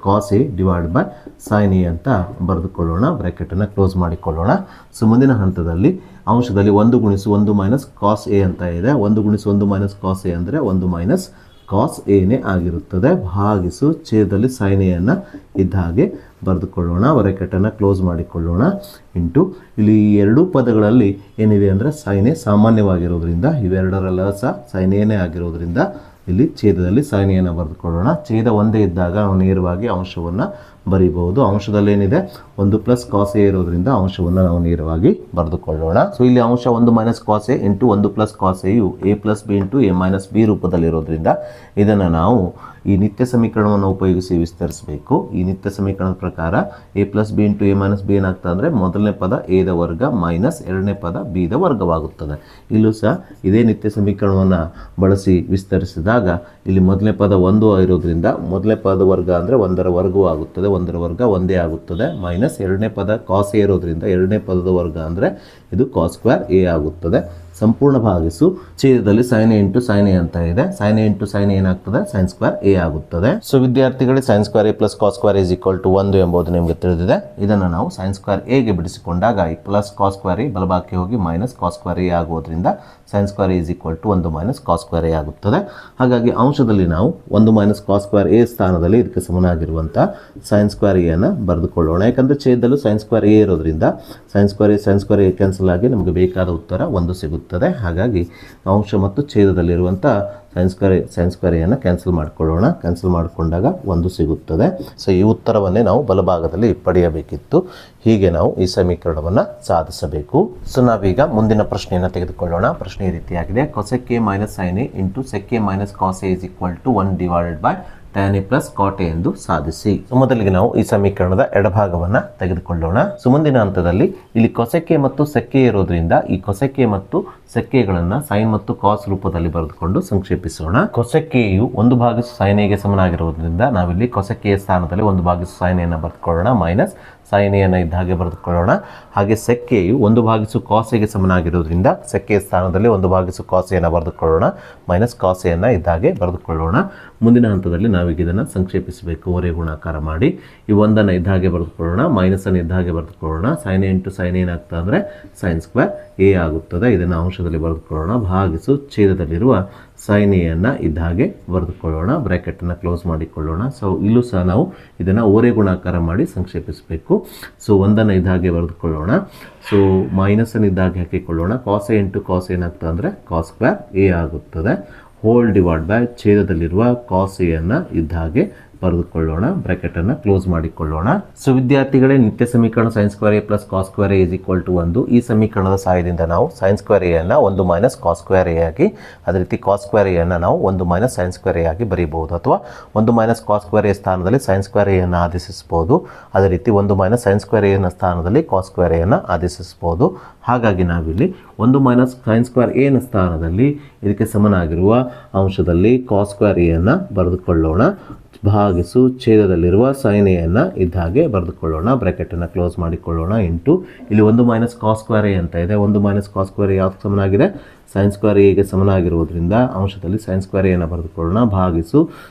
cos A divide by sine A ಅಂತ ಬರೆದುಕೊಳ್ಳೋಣ. ಬ್ರ್ಯಾಕೆಟನ್ನು ಕ್ಲೋಸ್ ಮಾಡಿಕೊಳ್ಳೋಣ. ಸೊ ಮುಂದಿನ ಹಂತದಲ್ಲಿ ಅಂಶದಲ್ಲಿ 1 ಗುಣಿಸು 1 ಮೈನಸ್ ಕಾಸ್ ಎ ಅಂತ ಇದೆ. 1 ಗುಣಿಸು 1 ಮೈನಸ್ ಕಾಸ್ ಎ ಅಂದರೆ 1 ಮೈನಸ್ ಕಾಸ್ ಎನೇ ಆಗಿರುತ್ತದೆ. ಭಾಗಿಸು ಛೇದದಲ್ಲಿ ಸೈನ್ ಎಯನ್ನು ಇದ್ದ ಹಾಗೆ ಬರೆದುಕೊಳ್ಳೋಣ. ಬ್ರ್ಯಾಕೆಟನ್ನು ಕ್ಲೋಸ್ ಮಾಡಿಕೊಳ್ಳೋಣ. ಇಂಟು ಇಲ್ಲಿ ಈ ಎರಡೂ ಪದಗಳಲ್ಲಿ ಏನಿದೆ ಅಂದರೆ ಸೈನ್ ಎ ಸಾಮಾನ್ಯವಾಗಿರೋದ್ರಿಂದ ಇವೆರಡರೆಲ್ಲ ಸಹ ಸೈನ್ ಎನೇ ಆಗಿರೋದ್ರಿಂದ ಇಲ್ಲಿ ಛೇದದಲ್ಲಿ ಸೈನ್ ಎಯನ್ನು ಬರೆದುಕೊಳ್ಳೋಣ. ಛೇದ ಒಂದೇ ಇದ್ದಾಗ ನಾವು ನೇರವಾಗಿ ಅಂಶವನ್ನು ಬರೀಬಹುದು. ಅಂಶದಲ್ಲಿ ಏನಿದೆ 1 ಪ್ಲಸ್ ಕಾಸ್ ಎ ಇರೋದ್ರಿಂದ ಅಂಶವನ್ನು ನಾವು ನೇರವಾಗಿ ಬರೆದುಕೊಳ್ಳೋಣ. ಸೊ ಇಲ್ಲಿ ಅಂಶ 1 minus cos A into 1 plus cos ಎಯು A plus B into A minus B ರೂಪದಲ್ಲಿರೋದ್ರಿಂದ ಇದನ್ನು ನಾವು ಈ ನಿತ್ಯ ಸಮೀಕರಣವನ್ನು ಉಪಯೋಗಿಸಿ ವಿಸ್ತರಿಸಬೇಕು. ಈ ನಿತ್ಯ ಸಮೀಕರಣದ ಪ್ರಕಾರ A plus B into A minus B ಏನಾಗ್ತದೆ ಅಂದರೆ ಮೊದಲನೇ ಪದ ಎದ ವರ್ಗ ಮೈನಸ್ ಎರಡನೇ ಪದ ಬಿದ ವರ್ಗವಾಗುತ್ತದೆ. ಇಲ್ಲೂ ಸಹ ಇದೇ ನಿತ್ಯ ಸಮೀಕರಣವನ್ನು ಬಳಸಿ ವಿಸ್ತರಿಸಿದಾಗ ಇಲ್ಲಿ ಮೊದಲನೇ ಪದ 1 ಇರೋದ್ರಿಂದ ಮೊದಲನೇ ಪದ ವರ್ಗ ಅಂದರೆ 1ರ ವರ್ಗವೂ ಆಗುತ್ತದೆ. 1ರ ವರ್ಗ ಒಂದೇ ಆಗುತ್ತದೆ. ಮೈನಸ್ ಎರಡನೇ ಪದ ಕಾಸ್ ಎ ಇರೋದ್ರಿಂದ ಎರಡನೇ ಪದದ ವರ್ಗ ಅಂದರೆ ಇದು ಕಾಸ್ ಸ್ಕ್ವೇರ್ ಎ ಆಗುತ್ತದೆ. ಸಂಪೂರ್ಣ ಭಾಗಿಸು ಛೇದದಲ್ಲಿ sine A into sine A ಅಂತ ಇದೆ. ಸೈನ್ ಎ ಇಂಟು ಸೈನ್ ಏನಾಗ್ತದೆ? ಸೈನ್ ಸ್ಕ್ವೇರ್ ಎ ಆಗುತ್ತದೆ. ಸೊ ವಿದ್ಯಾರ್ಥಿಗಳಿಗೆ sine square A plus cos square is equal to 1 ಎಂಬುದು ನಿಮಗೆ ತಿಳಿದಿದೆ. ಇದನ್ನು ನಾವು ಸೈನ್ ಸ್ಕ್ವೇರ್ ಎಗೆ ಬಿಡಿಸಿಕೊಂಡಾಗ ಈ ಪ್ಲಸ್ ಕಾಸ್ ಸ್ಕ್ವೇರ್ ಎ ಬಲಭಾಗಕ್ಕೆ ಹೋಗಿ ಮೈನಸ್ ಕಾಸ್ ಸ್ಕ್ವೇರ್ ಎ ಆಗುವುದರಿಂದ sine square A is equal to 1 minus cos square A ಆಗುತ್ತದೆ. ಹಾಗಾಗಿ ಅಂಶದಲ್ಲಿ ನಾವು 1 ಮೈನಸ್ ಕಾಸ್ ಸ್ಕ್ವೇರ್ ಎ ಸ್ಥಾನದಲ್ಲಿ ಇದಕ್ಕೆ ಸಮನಾಗಿರುವಂಥ ಸೈನ್ ಸ್ಕ್ವೇರ್ ಎ ಅನ್ನು ಬರೆದುಕೊಳ್ಳೋಣ. ಯಾಕಂದರೆ ಛೇದದಲ್ಲೂ ಸೈನ್ ಸ್ಕ್ವೇರ್ ಎ ಇರೋದ್ರಿಂದ ಸೈನ್ ಸ್ಕ್ವೇರ್ ಎ ಕ್ಯಾನ್ಸಲ್ ಆಗಿ ನಮಗೆ ಬೇಕಾದ ಉತ್ತರ 1 ಸಿಗುತ್ತದೆ. ಹಾಗಾಗಿ ಅಂಶ ಮತ್ತು ಛೇದದಲ್ಲಿರುವಂಥ ಸೈನ್ ಸ್ಕ್ವೇರ್ ಎನ್ನು ಕ್ಯಾನ್ಸಲ್ ಮಾಡಿಕೊಳ್ಳೋಣ. ಕ್ಯಾನ್ಸಲ್ ಮಾಡಿಕೊಂಡಾಗ 1 ಸಿಗುತ್ತದೆ. ಸೊ ಈ ಉತ್ತರವನ್ನೇ ನಾವು ಬಲಭಾಗದಲ್ಲಿ ಪಡೆಯಬೇಕಿತ್ತು. ಹೀಗೆ ನಾವು ಈ ಸಮೀಕರಣವನ್ನು ಸಾಧಿಸಬೇಕು. ಸೊ ನಾವೀಗ ಮುಂದಿನ ಪ್ರಶ್ನೆಯನ್ನು ತೆಗೆದುಕೊಳ್ಳೋಣ. ಪ್ರಶ್ನೆ ಈ ರೀತಿಯಾಗಿದೆ: cosec A minus sine A into sec A minus cos A is equal to 1 divided by tan A plus cot A ಎಂದು ಸಾಧಿಸಿ. ಮೊದಲಿಗೆ ನಾವು ಈ ಸಮೀಕರಣದ ಎಡಭಾಗವನ್ನು ತೆಗೆದುಕೊಳ್ಳೋಣ. ಸೊ ಮುಂದಿನ ಹಂತದಲ್ಲಿ ಇಲ್ಲಿ ಕೊಸೆಕ್ಕೆ ಮತ್ತು ಸೆಕ್ಕೆ ಇರೋದ್ರಿಂದ ಈ ಕೊಸೆಕ್ಕೆ ಮತ್ತು ಸೆಕ್ಕೆಗಳನ್ನು ಸೈನ್ ಮತ್ತು ಕಾಸ್ ರೂಪದಲ್ಲಿ ಬರೆದುಕೊಂಡು ಸಂಕ್ಷೇಪಿಸೋಣ. ಕೊಸೆಕ್ಕೆಯು 1 ಸೈನ್ ಎಗೆ ಸಮನಾಗಿರುವುದರಿಂದ ನಾವಿಲ್ಲಿ ಕೊಸೆಕ್ಕೆಯ ಸ್ಥಾನದಲ್ಲಿ 1 ಸೈನ್ ಎಯನ್ನು ಬರೆದುಕೊಳ್ಳೋಣ. ಮೈನಸ್ ಸೈನ್ ಎಯನ್ನು ಇದ್ದ ಹಾಗೆ ಬರೆದುಕೊಳ್ಳೋಣ. ಹಾಗೆ ಸೆಕ್ಕೆಯು 1 ಕಾಸ್ ಎಗೆ ಸಮನಾಗಿರೋದ್ರಿಂದ ಸೆಕ್ಕೆಯ ಸ್ಥಾನದಲ್ಲಿ 1 ಕಾಸ್ ಎಯನ್ನು ಬರೆದುಕೊಳ್ಳೋಣ. ಮೈನಸ್ ಕಾಸ್ ಎಯನ್ನು ಇದ್ದ ಹಾಗೆ ಬರೆದುಕೊಳ್ಳೋಣ. ಮುಂದಿನ ಹಂತದಲ್ಲಿ ನಾವೀಗ ಇದನ್ನು ಸಂಕ್ಷೇಪಿಸಬೇಕು. ಓರೆ ಗುಣಾಕಾರ ಮಾಡಿ ಈ 1 ಇದ್ದ ಹಾಗೆ ಬರೆದುಕೊಳ್ಳೋಣ. ಮೈನಸನ್ನು ಇದ್ದ ಹಾಗೆ ಬರೆದುಕೊಳ್ಳೋಣ. ಸೈನ್ ಎ ಇಂಟು ಸೈನ್ ಏನಾಗ್ತದೆ ಅಂದರೆ ಸೈನ್ ಸ್ಕ್ವೇರ್ ಎ ಆಗುತ್ತದೆ. ಇದನ್ನು ಅಂಶದಲ್ಲಿ ಬರೆದುಕೊಳ್ಳೋಣ. ಭಾಗಿಸು ಛೇದದಲ್ಲಿರುವ ಸೈನ್ ಎಯನ್ನು ಇದ್ದ ಹಾಗೆ ಬರೆದುಕೊಳ್ಳೋಣ. ಬ್ರ್ಯಾಕೆಟನ್ನು ಕ್ಲೋಸ್ ಮಾಡಿಕೊಳ್ಳೋಣ. ಸೊ ಇಲ್ಲೂ ಸಹ ನಾವು ಇದನ್ನು ಓರೆ ಗುಣಾಕಾರ ಮಾಡಿ ಸಂಕ್ಷೇಪಿಸಬೇಕು. ಸೊ 1 ಇದ್ದ ಹಾಗೆ ಬರೆದುಕೊಳ್ಳೋಣ. ಸೊ ಮೈನಸನ್ನು ಇದ್ದ ಹಾಗೆ ಹಾಕಿಕೊಳ್ಳೋಣ. ಕಾಸ್ ಎ ಇಂಟು ಕಾಸ್ ಏನಾಗ್ತದೆ ಅಂದರೆ ಕಾಸ್ ಸ್ಕ್ವೇರ್ ಎ ಆಗುತ್ತದೆ. ಹೋಲ್ ಡಿವೈಡ್ ಬೈ ಛೇದದಲ್ಲಿರುವ ಕಾಸ್ ಎಯನ್ನು ಇದ್ದ ಹಾಗೆ ಬರೆದುಕೊಳ್ಳೋಣ, ಬ್ರಾಕೆಟನ್ನು ಕ್ಲೋಸ್ ಮಾಡಿಕೊಳ್ಳೋಣ. ಸೊ ವಿದ್ಯಾರ್ಥಿಗಳೇ, ನಿತ್ಯ ಸಮೀಕರಣ sin square a plus cos square a = 1. ಈ ಸಮೀಕರಣದ ಸಹಾಯದಿಂದ ನಾವು sin ಸ್ಕ್ವೇರ್ a ಅನ್ನು 1 ಮೈನಸ್ ಕಾಸ್ ಸ್ಕ್ವೇರ್ a ಆಗಿ, ಅದೇ ರೀತಿ ಕಾಸ್ ಸ್ಕ್ವೇರ್ a ಅನ್ನು ನಾವು 1 ಮೈನಸ್ sin ಸ್ಕ್ವೇರ್ a ಆಗಿ ಬರೀಬಹುದು, ಅಥವಾ 1 ಮೈನಸ್ ಕಾಸ್ ಸ್ಕ್ವೇರ್ a ಸ್ಥಾನದಲ್ಲಿ sin ಸ್ಕ್ವೇರ್ a ಅನ್ನು ಆದೇಶಿಸಬಹುದು. ಅದೇ ರೀತಿ 1 ಮೈನಸ್ sin ಸ್ಕ್ವೇರ್ a ನ ಸ್ಥಾನದಲ್ಲಿ ಕಾಸ್ ಸ್ಕ್ವೇರ್ a ಅನ್ನು ಆದೇಶಿಸಬಹುದು. ಹಾಗಾಗಿ ನಾವಿಲ್ಲಿ 1 ಮೈನಸ್ sin ಸ್ಕ್ವೇರ್ a ನ ಸ್ಥಾನದಲ್ಲಿ ಇದಕ್ಕೆ ಸಮನಾಗಿರುವ ಅಂಶದಲ್ಲಿ ಕಾಸ್ ಸ್ಕ್ವೇರ್ a ಅನ್ನು ಬರೆದುಕೊಳ್ಳೋಣ, ಭಾಗಿಸು ಛೇದದಲ್ಲಿರುವ sin a ಅನ್ನು ಇದ್ದ ಹಾಗೆ ಬರೆದುಕೊಳ್ಳೋಣ, ಬ್ರಾಕೆಟನ್ನು ಕ್ಲೋಸ್ ಮಾಡಿಕೊಳ್ಳೋಣ. ಇಂಟು ಇಲ್ಲಿ 1 ಮೈನಸ್ ಕಾಸ್ ಸ್ಕ್ವೇರ್ a ಅಂತ ಇದೆ. 1 ಮೈನಸ್ ಕಾಸ್ ಸ್ಕ್ವೇರ್ a ಯಾವ್ದು ಸಮನಾಗಿದೆ? sin ಸ್ಕ್ವೇರ್ a ಗೆ ಸಮನಾಗಿರುವುದರಿಂದ ಅಂಶದಲ್ಲಿ sin ಸ್ಕ್ವೇರ್ a ಅನ್ನು ಬರೆದುಕೊಳ್ಳೋಣ, ಭಾಗಿಸು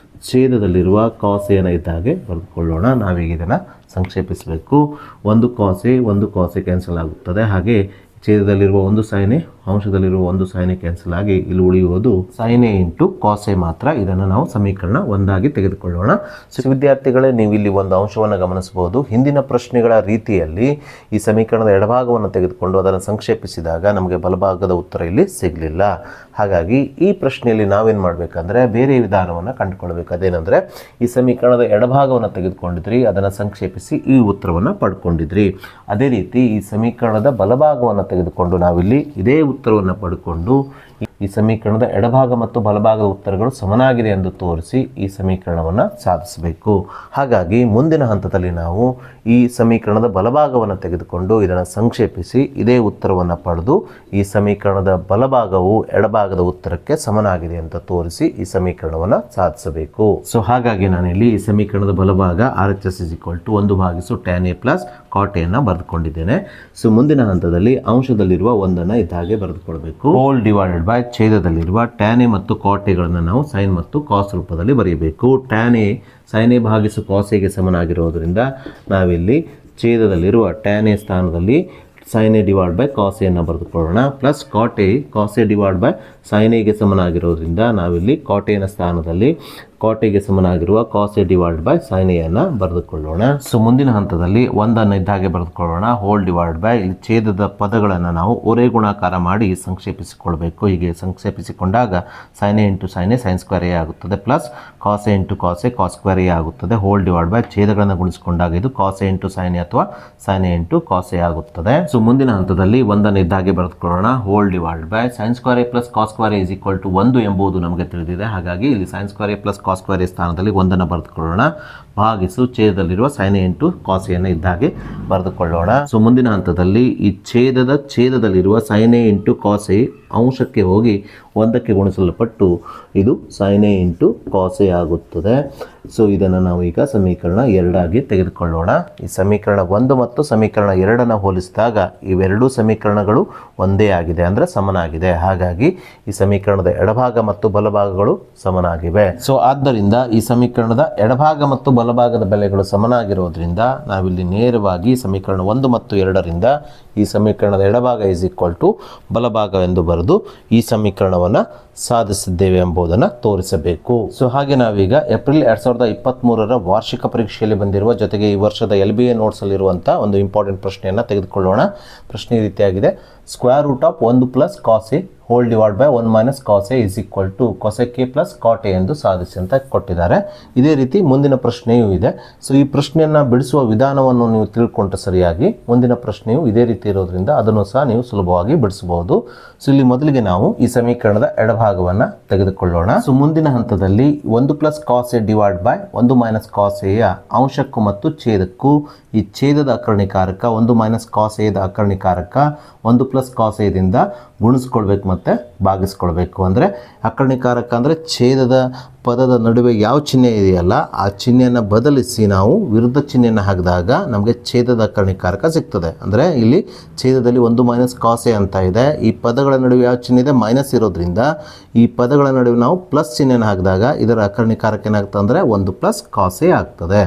ಛೇದದಲ್ಲಿರುವ ಕಾಸ್ a ಅನ್ನು ಇದ್ದ ಹಾಗೆ ಬರೆದುಕೊಳ್ಳೋಣ. ನಾವೀಗ ಇದನ್ನು ಸಂಕ್ಷೇಪಿಸಬೇಕು. 1 ಕಾಸ್ a ಕ್ಯಾನ್ಸಲ್ ಆಗುತ್ತದೆ. ಹಾಗೆ ಛೇದದಲ್ಲಿರುವ 1 sin a, ಅಂಶದಲ್ಲಿರುವ 1 sin a ಕ್ಯಾನ್ಸಲ್ ಆಗಿ ಇಲ್ಲಿ ಉಳಿಯುವುದು sin a into cos a ಮಾತ್ರ. ಇದನ್ನು ನಾವು ಸಮೀಕರಣ 1 ಆಗಿ ತೆಗೆದುಕೊಳ್ಳೋಣ. ಸೊ ವಿದ್ಯಾರ್ಥಿಗಳೇ, ನೀವು ಇಲ್ಲಿ ಒಂದು ಅಂಶವನ್ನು ಗಮನಿಸಬಹುದು. ಹಿಂದಿನ ಪ್ರಶ್ನೆಗಳ ರೀತಿಯಲ್ಲಿ ಈ ಸಮೀಕರಣದ ಎಡಭಾಗವನ್ನು ತೆಗೆದುಕೊಂಡು ಅದನ್ನು ಸಂಕ್ಷೇಪಿಸಿದಾಗ ನಮಗೆ ಬಲಭಾಗದ ಉತ್ತರ ಇಲ್ಲಿ ಸಿಗಲಿಲ್ಲ. ಹಾಗಾಗಿ ಈ ಪ್ರಶ್ನೆಯಲ್ಲಿ ನಾವೇನು ಮಾಡಬೇಕಂದ್ರೆ ಬೇರೆ ವಿಧಾನವನ್ನು ಕಂಡುಕೊಳ್ಬೇಕು. ಅದೇನೆಂದರೆ, ಈ ಸಮೀಕರಣದ ಎಡಭಾಗವನ್ನು ತೆಗೆದುಕೊಂಡಿದ್ರಿ, ಅದನ್ನು ಸಂಕ್ಷೇಪಿಸಿ ಈ ಉತ್ತರವನ್ನು ಪಡ್ಕೊಂಡಿದ್ರಿ. ಅದೇ ರೀತಿ ಈ ಸಮೀಕರಣದ ಬಲಭಾಗವನ್ನು ತೆಗೆದುಕೊಂಡು ನಾವಿಲ್ಲಿ ಇದೇ ಉತ್ತರವನ್ನು ಪಡ್ಕೊಂಡು ಈ ಸಮೀಕರಣದ ಎಡಭಾಗ ಮತ್ತು ಬಲಭಾಗದ ಉತ್ತರಗಳು ಸಮನಾಗಿದೆ ಎಂದು ತೋರಿಸಿ ಈ ಸಮೀಕರಣವನ್ನು ಸಾಧಿಸಬೇಕು. ಹಾಗಾಗಿ ಮುಂದಿನ ಹಂತದಲ್ಲಿ ನಾವು ಈ ಸಮೀಕರಣದ ಬಲಭಾಗವನ್ನು ತೆಗೆದುಕೊಂಡು ಇದನ್ನು ಸಂಕ್ಷೇಪಿಸಿ ಇದೇ ಉತ್ತರವನ್ನು ಪಡೆದು ಈ ಸಮೀಕರಣದ ಬಲಭಾಗವು ಎಡಭಾಗದ ಉತ್ತರಕ್ಕೆ ಸಮನಾಗಿದೆ ಅಂತ ತೋರಿಸಿ ಈ ಸಮೀಕರಣವನ್ನು ಸಾಧಿಸಬೇಕು. ಸೊ ಹಾಗಾಗಿ ನಾನಿಲ್ಲಿ ಈ ಸಮೀಕರಣದ ಬಲಭಾಗ RHS = 1 tan a plus cot a ಅನ್ನು ಬರೆದುಕೊಂಡಿದ್ದೇನೆ. ಸೊ ಮುಂದಿನ ಹಂತದಲ್ಲಿ ಅಂಶದಲ್ಲಿರುವ 1 ಇದ್ದ ಹಾಗೆ ಬರೆದುಕೊಳ್ಬೇಕು. ಹೋಲ್ ಡಿವೈಡೆಡ್ ಬೈ ಛೇದದಲ್ಲಿರುವ tan a ಮತ್ತು cot a ಗಳನ್ನು ನಾವು sin ಮತ್ತು cos ರೂಪದಲ್ಲಿ ಬರೆಯಬೇಕು. tan a sin a ಭಾಗಿಸು cos a ಗೆ ಸಮನಾಗಿರೋದ್ರಿಂದ ನಾವಿಲ್ಲಿ ಛೇದದಲ್ಲಿರುವ tan a ಸ್ಥಾನದಲ್ಲಿ sin a divide by cos a ಅನ್ನು ಬರೆದುಕೊಳ್ಳೋಣ, plus cot a cos a divide by sin a ಗೆ ಸಮನಾಗಿರೋದ್ರಿಂದ ನಾವಿಲ್ಲಿ cot a ನ ಸ್ಥಾನದಲ್ಲಿ cot a ಗೆ ಸಮನಾಗಿರುವ cos a divide by sin a ಅನ್ನು ಬರೆದುಕೊಳ್ಳೋಣ. ಸೊ ಮುಂದಿನ ಹಂತದಲ್ಲಿ 1 ಇದ್ದ ಹಾಗೆ ಬರೆದುಕೊಳ್ಳೋಣ. ಹೋಲ್ ಡಿವೈಡ್ ಬೈ ಇಲ್ಲಿ ಛೇದದ ಪದಗಳನ್ನು ನಾವು ಒರೆ ಗುಣಾಕಾರ ಮಾಡಿ ಸಂಕ್ಷೇಪಿಸಿಕೊಳ್ಬೇಕು. ಹೀಗೆ ಸಂಕ್ಷೇಪಿಸಿಕೊಂಡಾಗ sin a into sin a sin square a ಆಗುತ್ತದೆ, plus cos a into cos a cos square a ಆಗುತ್ತದೆ. ಹೋಲ್ ಡಿವೈಡ್ ಬೈ ಛೇದಗಳನ್ನು ಗುಣಿಸಿಕೊಂಡಾಗ ಇದು cos a into sin a ಅಥವಾ sin a into cos a ಆಗುತ್ತದೆ. ಸೊ ಮುಂದಿನ ಹಂತದಲ್ಲಿ 1 ಇದ್ದ ಹಾಗೆ ಬರೆದುಕೊಳ್ಳೋಣ. Whole divide by sin square a plus cos square a = 1 ಎಂಬುದು ನಮಗೆ ತಿಳಿದಿದೆ. ಹಾಗಾಗಿ ಇಲ್ಲಿ sin square a plus cos square a ಸ್ಥಾನದಲ್ಲಿ 1 ಬರೆದುಕೊಳ್ಳೋಣ, ಭಾಗಿಸು ಛೇದದಲ್ಲಿರುವ sin a into cos a ಅನ್ನು ಇದ್ದ ಹಾಗೆ ಬರೆದುಕೊಳ್ಳೋಣ. ಸೊ ಮುಂದಿನ ಹಂತದಲ್ಲಿ ಈ ಛೇದದಲ್ಲಿರುವ sin a into cos a ಅಂಶಕ್ಕೆ ಹೋಗಿ 1ಕ್ಕೆ ಗುಣಿಸಲ್ಪಟ್ಟು ಇದು sin a into cos a ಆಗುತ್ತದೆ. ಸೊ ಇದನ್ನು ನಾವು ಈಗ ಸಮೀಕರಣ 2 ಆಗಿ ತೆಗೆದುಕೊಳ್ಳೋಣ. ಈ ಸಮೀಕರಣ 1 ಮತ್ತು ಸಮೀಕರಣ 2 ಹೋಲಿಸಿದಾಗ ಇವೆರಡೂ ಸಮೀಕರಣಗಳು ಒಂದೇ ಆಗಿದೆ, ಅಂದರೆ ಸಮನಾಗಿದೆ. ಹಾಗಾಗಿ ಈ ಸಮೀಕರಣದ ಎಡಭಾಗ ಮತ್ತು ಬಲಭಾಗಗಳು ಸಮನಾಗಿವೆ. ಸೊ ಆದ್ದರಿಂದ ಈ ಸಮೀಕರಣದ ಎಡಭಾಗ ಮತ್ತು ಬಲಭಾಗದ ಬೆಲೆಗಳು ಸಮನಾಗಿರೋದ್ರಿಂದ ನಾವಿಲ್ಲಿ ನೇರವಾಗಿ ಸಮೀಕರಣ 1 ಮತ್ತು 2ರಿಂದ ಈ ಸಮೀಕರಣದ ಎಡಭಾಗ = ಬಲಭಾಗ ಎಂದು ಬರೆದು ಈ ಸಮೀಕರಣವನ್ನು ಸಾಧಿಸಿದ್ದೇವೆ ಎಂಬುದನ್ನು ತೋರಿಸಬೇಕು. ಸೊ ಹಾಗೆ ನಾವೀಗ ಏಪ್ರಿಲ್ 2023 ವಾರ್ಷಿಕ ಪರೀಕ್ಷೆಯಲ್ಲಿ ಬಂದಿರುವ ಜೊತೆಗೆ ಈ ವರ್ಷದ LBA ನೋಟ್ಸಲ್ಲಿರುವಂಥ ಒಂದು ಇಂಪಾರ್ಟೆಂಟ್ ಪ್ರಶ್ನೆಯನ್ನು ತೆಗೆದುಕೊಳ್ಳೋಣ. ಪ್ರಶ್ನೆ ಈ ರೀತಿಯಾಗಿದೆ. Square root of 1 plus cos A whole divide by 1 minus cos A = cosec a plus cot A ಎಂದು ಸಾಧಿಸಿ ಅಂತ ಕೊಟ್ಟಿದ್ದಾರೆ. ಇದೇ ರೀತಿ ಮುಂದಿನ ಪ್ರಶ್ನೆಯೂ ಇದೆ. ಸೊ ಈ ಪ್ರಶ್ನೆಯನ್ನು ಬಿಡಿಸುವ ವಿಧಾನವನ್ನು ನೀವು ತಿಳ್ಕೊಂಡ್ರೆ ಸರಿಯಾಗಿ ಮುಂದಿನ ಪ್ರಶ್ನೆಯು ಇದೇ ರೀತಿ ಇರೋದ್ರಿಂದ ಅದನ್ನು ಸಹ ನೀವು ಸುಲಭವಾಗಿ ಬಿಡಿಸಬಹುದು. ಸೊ ಇಲ್ಲಿ ಮೊದಲಿಗೆ ನಾವು ಈ ಸಮೀಕರಣದ ಎಡಭಾಗವನ್ನು ತೆಗೆದುಕೊಳ್ಳೋಣ. ಸೊ ಮುಂದಿನ ಹಂತದಲ್ಲಿ 1 plus cos A divide by 1 minus cos ಎಯ ಅಂಶಕ್ಕೂ ಮತ್ತು ಛೇದಕ್ಕೂ ಈ ಛೇದದ ಅಕರ್ಣಿಕಾರಕ 1 ಮೈನಸ್ ಕಾಸ್ ಎದ ಅಕರ್ಣಿಕಾರಕ 1 ಪ್ಲಸ್ ಕಾಸ್ ಎದಿಂದ ಗುಣಿಸ್ಕೊಳ್ಬೇಕು ಮತ್ತು ಭಾಗಿಸ್ಕೊಳ್ಬೇಕು. ಅಂದರೆ ಅಕರ್ಣಿಕಾರಕ ಅಂದರೆ ಛೇದದ ಪದದ ನಡುವೆ ಯಾವ ಚಿಹ್ನೆ ಇದೆಯಲ್ಲ ಆ ಚಿಹ್ನೆಯನ್ನು ಬದಲಿಸಿ ನಾವು ವಿರುದ್ಧ ಚಿಹ್ನೆಯನ್ನು ಹಾಕಿದಾಗ ನಮಗೆ ಛೇದದ ಅಕರ್ಣಿಕಾರಕ ಸಿಗ್ತದೆ. ಅಂದರೆ ಇಲ್ಲಿ ಛೇದದಲ್ಲಿ 1 ಮೈನಸ್ ಕಾಸ್ ಎ ಅಂತ ಇದೆ. ಈ ಪದಗಳ ನಡುವೆ ಯಾವ ಚಿಹ್ನೆ ಇದೆ? ಮೈನಸ್ ಇರೋದ್ರಿಂದ ಈ ಪದಗಳ ನಡುವೆ ನಾವು ಪ್ಲಸ್ ಚಿಹ್ನೆಯನ್ನು ಹಾಕಿದಾಗ ಇದರ ಅಕರ್ಣಿಕಾರಕ ಏನಾಗ್ತದೆ ಅಂದರೆ 1 ಪ್ಲಸ್ ಕಾಸ್ ಎ ಆಗ್ತದೆ.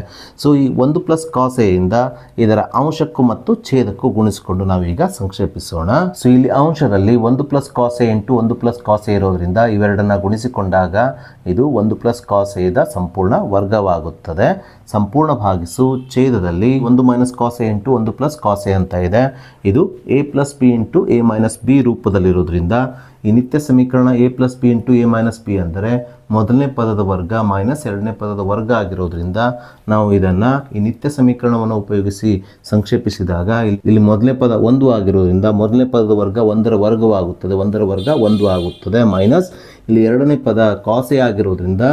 ಸೊ ಈ 1 ಪ್ಲಸ್ ಕಾಸ್ ಎಯಿಂದ ಇದರ ಅಂಶಕ್ಕೂ ಮತ್ತು ಛೇದಕ್ಕೂ ಗುಣಿಸಿಕೊಂಡು ನಾವೀಗ ಸಂಕ್ಷೇಪಿಸೋಣ. ಸೊ ಇಲ್ಲಿ ಅಂಶದಲ್ಲಿ 1 plus cos A into 1 plus cos A ಇರೋದ್ರಿಂದ ಇವೆರಡನ್ನ ಗುಣಿಸಿಕೊಂಡಾಗ ಇದು 1 ಪ್ಲಸ್ ಕಾಸ್ ಎದ ಸಂಪೂರ್ಣ ವರ್ಗವಾಗುತ್ತದೆ. ಸಂಪೂರ್ಣ ಭಾಗಿಸು ಛೇದದಲ್ಲಿ 1 minus cos A into 1 plus cos A ಅಂತ ಇದೆ. ಇದು a plus B into a minus B ರೂಪದಲ್ಲಿರೋದ್ರಿಂದ ಈ ನಿತ್ಯ ಸಮೀಕರಣ a plus B into a minus b ಅಂದರೆ ಮೊದಲನೇ ಪದದ ವರ್ಗ ಮೈನಸ್ ಎರಡನೇ ಪದದ ವರ್ಗ ಆಗಿರೋದ್ರಿಂದ ನಾವು ಇದನ್ನು ಈ ನಿತ್ಯ ಸಮೀಕರಣವನ್ನು ಉಪಯೋಗಿಸಿ ಸಂಕ್ಷೇಪಿಸಿದಾಗ ಇಲ್ಲಿ ಮೊದಲನೇ ಪದ 1 ಆಗಿರೋದ್ರಿಂದ ಮೊದಲನೇ ಪದದ ವರ್ಗ 1ರ ವರ್ಗವಾಗುತ್ತದೆ, 1ರ ವರ್ಗ 1 ಆಗುತ್ತದೆ, ಮೈನಸ್ ಇಲ್ಲಿ ಎರಡನೇ ಪದ ಕಾಸ್ ಎ ಆಗಿರೋದ್ರಿಂದ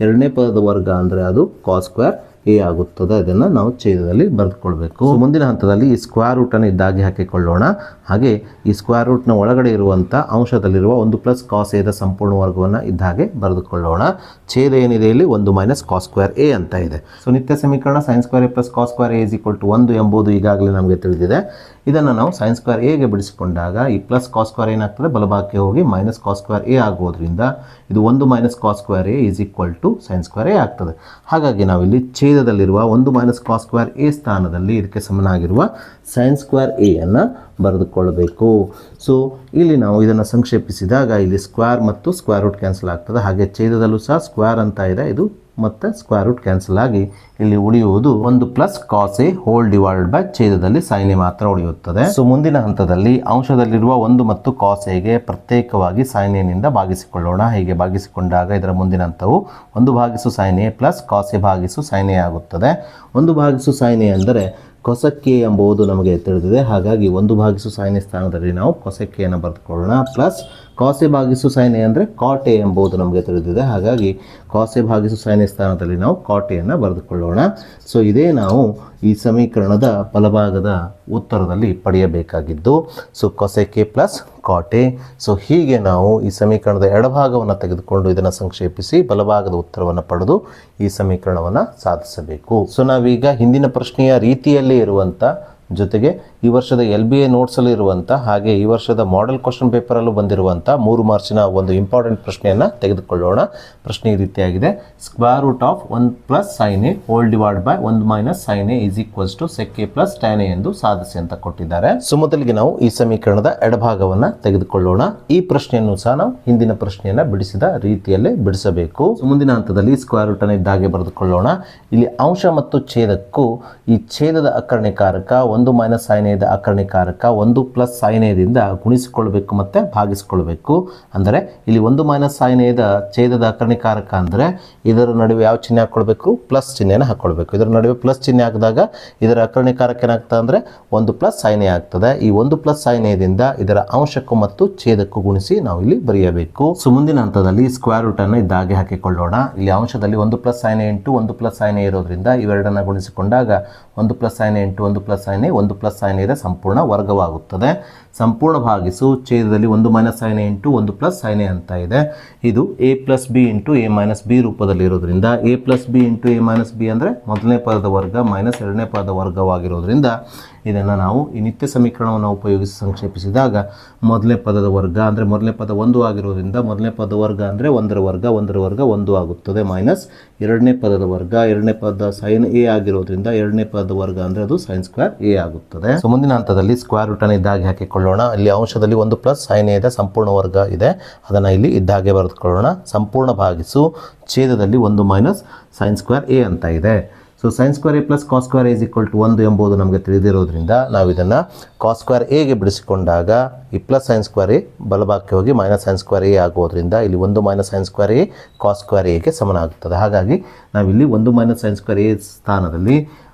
ಎರಡನೇ ಪದದ ವರ್ಗ ಅಂದರೆ ಅದು ಕಾಸ್ ಸ್ಕ್ವೇರ್ ಎ ಆಗುತ್ತದೆ. ಅದನ್ನು ನಾವು ಛೇದದಲ್ಲಿ ಬರೆದುಕೊಳ್ಬೇಕು. ಮುಂದಿನ ಹಂತದಲ್ಲಿ ಈ ಸ್ಕ್ವೇರ್ ರೂಟನ್ನು ಇದ್ದಾಗಿ ಹಾಕಿಕೊಳ್ಳೋಣ. ಹಾಗೆ ಈ ಸ್ಕ್ವೇರ್ ರೂಟ್ನ ಒಳಗಡೆ ಇರುವಂಥ ಅಂಶದಲ್ಲಿರುವ 1 ಪ್ಲಸ್ ಕಾಸ್ ಎದ ಸಂಪೂರ್ಣ ವರ್ಗವನ್ನು ಇದ್ದಾಗೆ ಬರೆದುಕೊಳ್ಳೋಣ. ಛೇದ ಏನಿದೆ ಇಲ್ಲಿ 1 ಮೈನಸ್ ಕಾಸ್ ಸ್ಕ್ವೇರ್ ಎ ಅಂತ ಇದೆ. ಸೊ ನಿತ್ಯ ಸಮೀಕರಣ sine square A plus cos square A is equal to 1 ಎಂಬುದು ಈಗಾಗಲೇ ನಮಗೆ ತಿಳಿದಿದೆ. ಇದನ್ನು ನಾವು ಸೈನ್ ಸ್ಕ್ವೇರ್ ಎಗೆ ಬಿಡಿಸಿಕೊಂಡಾಗ ಈ ಪ್ಲಸ್ ಕಾಸ್ ಸ್ಕ್ವೇರ್ ಏನಾಗ್ತದೆ, ಬಲಭಾಗಕ್ಕೆ ಹೋಗಿ ಮೈನಸ್ ಕಾಸ್ ಸ್ಕ್ವೇರ್ ಎ ಆಗೋದ್ರಿಂದ ಇದು 1 minus cos square A is equal to sine square A ಆಗ್ತದೆ. ಹಾಗಾಗಿ ನಾವಿಲ್ಲಿ ಛೇದದಲ್ಲಿರುವ 1 ಮೈನಸ್ ಕಾಸ್ ಸ್ಕ್ವೇರ್ ಎ ಸ್ಥಾನದಲ್ಲಿ ಇದಕ್ಕೆ ಸಮನಾಗಿರುವ ಸೈನ್ ಸ್ಕ್ವೇರ್ ಎ ಅನ್ನು ಬರೆದುಕೊಳ್ಳಬೇಕು. ಸೊ ಇಲ್ಲಿ ನಾವು ಇದನ್ನು ಸಂಕ್ಷೇಪಿಸಿದಾಗ ಇಲ್ಲಿ ಸ್ಕ್ವೇರ್ ಮತ್ತು ಸ್ಕ್ವೇರ್ ರೂಟ್ ಕ್ಯಾನ್ಸಲ್ ಆಗ್ತದೆ. ಹಾಗೆ ಛೇದದಲ್ಲೂ ಸಹ ಸ್ಕ್ವೇರ್ ಅಂತ ಇದೆ, ಇದು ಮತ್ತು ಸ್ಕ್ವೇರ್ ರೂಟ್ ಕ್ಯಾನ್ಸಲ್ ಆಗಿ ಇಲ್ಲಿ ಉಳಿಯುವುದು 1 plus cos A whole divided by ಛೇದದಲ್ಲಿ ಸೈನ್ ಎ ಮಾತ್ರ ಉಳಿಯುತ್ತದೆ. ಸೊ ಮುಂದಿನ ಹಂತದಲ್ಲಿ ಅಂಶದಲ್ಲಿರುವ 1 ಮತ್ತು ಕಾಸ್ ಎಗೆ ಪ್ರತ್ಯೇಕವಾಗಿ ಸೈನ್ ಎನಿಂದ ಭಾಗಿಸಿಕೊಳ್ಳೋಣ. ಹೀಗೆ ಭಾಗಿಸಿಕೊಂಡಾಗ ಇದರ ಮುಂದಿನ ಹಂತವು 1 ಭಾಗಿಸು sine A plus cos A ಭಾಗಿಸು ಸೈನ್ ಎ ಆಗುತ್ತದೆ. 1 ಭಾಗಿಸು ಸೈನ್ ಎ ಅಂದರೆ ಕೊಸಕ್ಕೆ ಎಂಬುದು ನಮಗೆ ತಿಳಿದಿದೆ. ಹಾಗಾಗಿ 1 ಭಾಗಿಸು ಸೈನ್ ಎ ಸ್ಥಾನದಲ್ಲಿ ನಾವು ಕೊಸಕ್ಕೆಯನ್ನು ಬರೆದುಕೊಳ್ಳೋಣ. ಪ್ಲಸ್ ಕಾಸ್ ಎ ಭಾಗಿಸು ಸೈನ್ ಎ ಅಂದರೆ ಕಾಟ್ ಎ ಎಂಬುದು ನಮಗೆ ತಿಳಿದಿದೆ. ಹಾಗಾಗಿ ಕಾಸ್ ಎ ಭಾಗಿಸು ಸೈನ್ ಎ ಸ್ಥಾನದಲ್ಲಿ ನಾವು ಕಾಟ್ ಎಯನ್ನು ಬರೆದುಕೊಳ್ಳೋಣ. ಸೊ ಇದೇ ನಾವು ಈ ಸಮೀಕರಣದ ಬಲಭಾಗದ ಉತ್ತರದಲ್ಲಿ ಪಡೆಯಬೇಕಾಗಿದ್ದು. So cosec a plus cot a. So ಹೀಗೆ ನಾವು ಈ ಸಮೀಕರಣದ ಎಡಭಾಗವನ್ನು ತೆಗೆದುಕೊಂಡು ಇದನ್ನು ಸಂಕ್ಷೇಪಿಸಿ ಬಲಭಾಗದ ಉತ್ತರವನ್ನು ಪಡೆದು ಈ ಸಮೀಕರಣವನ್ನು ಸಾಧಿಸಬೇಕು. ಸೊ ನಾವೀಗ ಹಿಂದಿನ ಪ್ರಶ್ನೆಯ ರೀತಿಯಲ್ಲಿ ಇರುವಂಥ ಜೊತೆಗೆ ಈ ವರ್ಷದ LBA ನೋಟ್ಸಲ್ಲಿ ಇರುವಂಥ ಹಾಗೆ ಈ ವರ್ಷದ ಮಾಡೆಲ್ ಕ್ವಶನ್ ಪೇಪರಲ್ಲೂ ಬಂದಿರುವಂಥ 3 ಮಾರ್ಕ್ಸಿನ ಒಂದು ಇಂಪಾರ್ಟೆಂಟ್ ಪ್ರಶ್ನೆಯನ್ನು ತೆಗೆದುಕೊಳ್ಳೋಣ. ಪ್ರಶ್ನೆ ಈ ರೀತಿಯಾಗಿದೆ. Square root of 1 plus sine A whole divide by 1 minus sine A is equals to sec A plus tan A ಎಂದು ಸಾಧಿಸಿ ಅಂತ ಕೊಟ್ಟಿದ್ದಾರೆ. ಸೊ ಮೊದಲಿಗೆ ನಾವು ಈ ಸಮೀಕರಣದ ಎಡಭಾಗವನ್ನು ತೆಗೆದುಕೊಳ್ಳೋಣ. ಈ ಪ್ರಶ್ನೆಯನ್ನು ಸಹ ನಾವು ಹಿಂದಿನ ಪ್ರಶ್ನೆಯನ್ನು ಬಿಡಿಸಿದ ರೀತಿಯಲ್ಲೇ ಬಿಡಿಸಬೇಕು. ಮುಂದಿನ ಹಂತದಲ್ಲಿ ಸ್ಕ್ವೇರ್ ರೂಟನ್ನು ಇದ್ದಾಗೆ ಬರೆದುಕೊಳ್ಳೋಣ. ಇಲ್ಲಿ ಅಂಶ ಮತ್ತು ಛೇದಕ್ಕೂ ಈ ಛೇದದ ಅಕರ್ಣಿಕಾರಕ 1 ಮೈನಸ್ ಸೈನ್ ಎದ ಅಕರ್ಣಿಕಾರಕ 1 ಪ್ಲಸ್ ಸೈನ್ ಎದಿಂದ ಗುಣಿಸಿಕೊಳ್ಬೇಕು ಮತ್ತು ಭಾಗಿಸಿಕೊಳ್ಬೇಕು. ಅಂದರೆ ಇಲ್ಲಿ 1 ಮೈನಸ್ ಸೈನ್ ಎದ ಛೇದದ ಅಕರ್ಣಿಕಾರಕ ಅಂದರೆ ಇದರ ನಡುವೆ ಯಾವ ಚಿಹ್ನೆ ಹಾಕ್ಕೊಳ್ಬೇಕು, ಪ್ಲಸ್ ಚಿಹ್ನೆಯನ್ನು ಹಾಕ್ಕೊಳ್ಬೇಕು. ಇದರ ನಡುವೆ ಪ್ಲಸ್ ಚಿಹ್ನೆ ಹಾಕಿದಾಗ ಇದರ ಅಕರ್ಣಿಕಾರಕ ಏನಾಗ್ತದೆ ಅಂದರೆ 1 ಪ್ಲಸ್ ಸೈನ್ ಎ ಆಗ್ತದೆ. ಈ 1 ಪ್ಲಸ್ ಸೈನ್ ಎದಿಂದ ಇದರ ಅಂಶಕ್ಕೂ ಮತ್ತು ಛೇದಕ್ಕೂ ಗುಣಿಸಿ ನಾವು ಇಲ್ಲಿ ಬರೆಯಬೇಕು. ಸೊ ಮುಂದಿನ ಹಂತದಲ್ಲಿ ಸ್ಕ್ವೇರ್ ರೂಟನ್ನು ಇದ್ದಾಗೆ ಹಾಕಿಕೊಳ್ಳೋಣ. ಇಲ್ಲಿ ಅಂಶದಲ್ಲಿ 1 plus sine A into 1 plus sine A ಇರೋದ್ರಿಂದ ಇವೆರಡನ್ನು ಗುಣಿಸಿಕೊಂಡಾಗ 1 plus sine A into 1 plus sine a 1 plus sine A ಸಂಪೂರ್ಣ ವರ್ಗವಾಗುತ್ತದೆ. ಸಂಪೂರ್ಣ ಭಾಗಿಸು ಛೇದದಲ್ಲಿ 1 minus sine A into 1 plus sine A ಅಂತ ಇದೆ. ಇದು A plus B into A minus B ರೂಪದಲ್ಲಿ ಇರೋದ್ರಿಂದ A plus B into A minus b ಅಂದರೆ ಮೊದಲನೇ ಪದದ ವರ್ಗ ಮೈನಸ್ ಎರಡನೇ ಪದದ ವರ್ಗವಾಗಿರೋದ್ರಿಂದ ಇದನ್ನು ನಾವು ಈ ನಿತ್ಯ ಸಮೀಕರಣವನ್ನು ಉಪಯೋಗಿಸಿ ಸಂಕ್ಷೇಪಿಸಿದಾಗ ಮೊದಲನೇ ಪದದ ವರ್ಗ ಅಂದರೆ ಮೊದಲನೇ ಪದ 1 ಆಗಿರೋದ್ರಿಂದ ಮೊದಲನೇ ಪದ ವರ್ಗ ಅಂದರೆ 1ರ ವರ್ಗ 1ರ ವರ್ಗ 1 ಆಗುತ್ತದೆ, ಮೈನಸ್ ಎರಡನೇ ಪದದ ವರ್ಗ ಎರಡನೇ ಪದ ಸೈನ್ ಎ ಆಗಿರೋದ್ರಿಂದ ಎರಡನೇ ಪದದ ವರ್ಗ ಅಂದರೆ ಅದು ಸೈನ್ ಸ್ಕ್ವೇರ್ ಎ ಆಗುತ್ತದೆ. ಸೊ ಮುಂದಿನ ಹಂತದಲ್ಲಿ ಸ್ಕ್ವೇರ್ ರೂಟನ್ನು ಇದ್ದಾಗೆ ಹಾಕಿಕೊಳ್ಳೋಣ. ಇಲ್ಲಿ ಅಂಶದಲ್ಲಿ 1 ಪ್ಲಸ್ ಸೈನ್ ಎ ಸಂಪೂರ್ಣ ವರ್ಗ ಇದೆ, ಅದನ್ನು ಇಲ್ಲಿ ಇದ್ದಾಗೆ ಬರೆದುಕೊಳ್ಳೋಣ. ಸಂಪೂರ್ಣ ಭಾಗಿಸು ಛೇದದಲ್ಲಿ 1 ಮೈನಸ್ ಸೈನ್ ಸ್ಕ್ವೇರ್ ಎ ಅಂತ ಇದೆ. So sine square A plus cos square A is equal to 1 ಎಂಬುದು ನಮಗೆ ತಿಳಿದಿರೋದ್ರಿಂದ ನಾವು ಇದನ್ನು ಕಾಸ್ ಸ್ಕ್ವೇರ್ ಎಗೆ ಬಿಡಿಸಿಕೊಂಡಾಗ ಈ ಪ್ಲಸ್ ಸೈನ್ ಸ್ಕ್ವೇರ್ ಎ ಬಲಭಾಗಕ್ಕೆ ಹೋಗಿ ಮೈನಸ್ ಸೈನ್ ಸ್ಕ್ವೇರ್ ಎ ಆಗೋದ್ರಿಂದ ಇಲ್ಲಿ 1 minus sine square a cos square ಎಗೆ ಸಮನಾಗುತ್ತದೆ. ಹಾಗಾಗಿ ನಾವಿಲ್ಲಿ 1 ಮೈನಸ್ ಸೈನ್ ಸ್ಕ್ವೇರ್ ಎ ಸ್ಥಾನದಲ್ಲಿ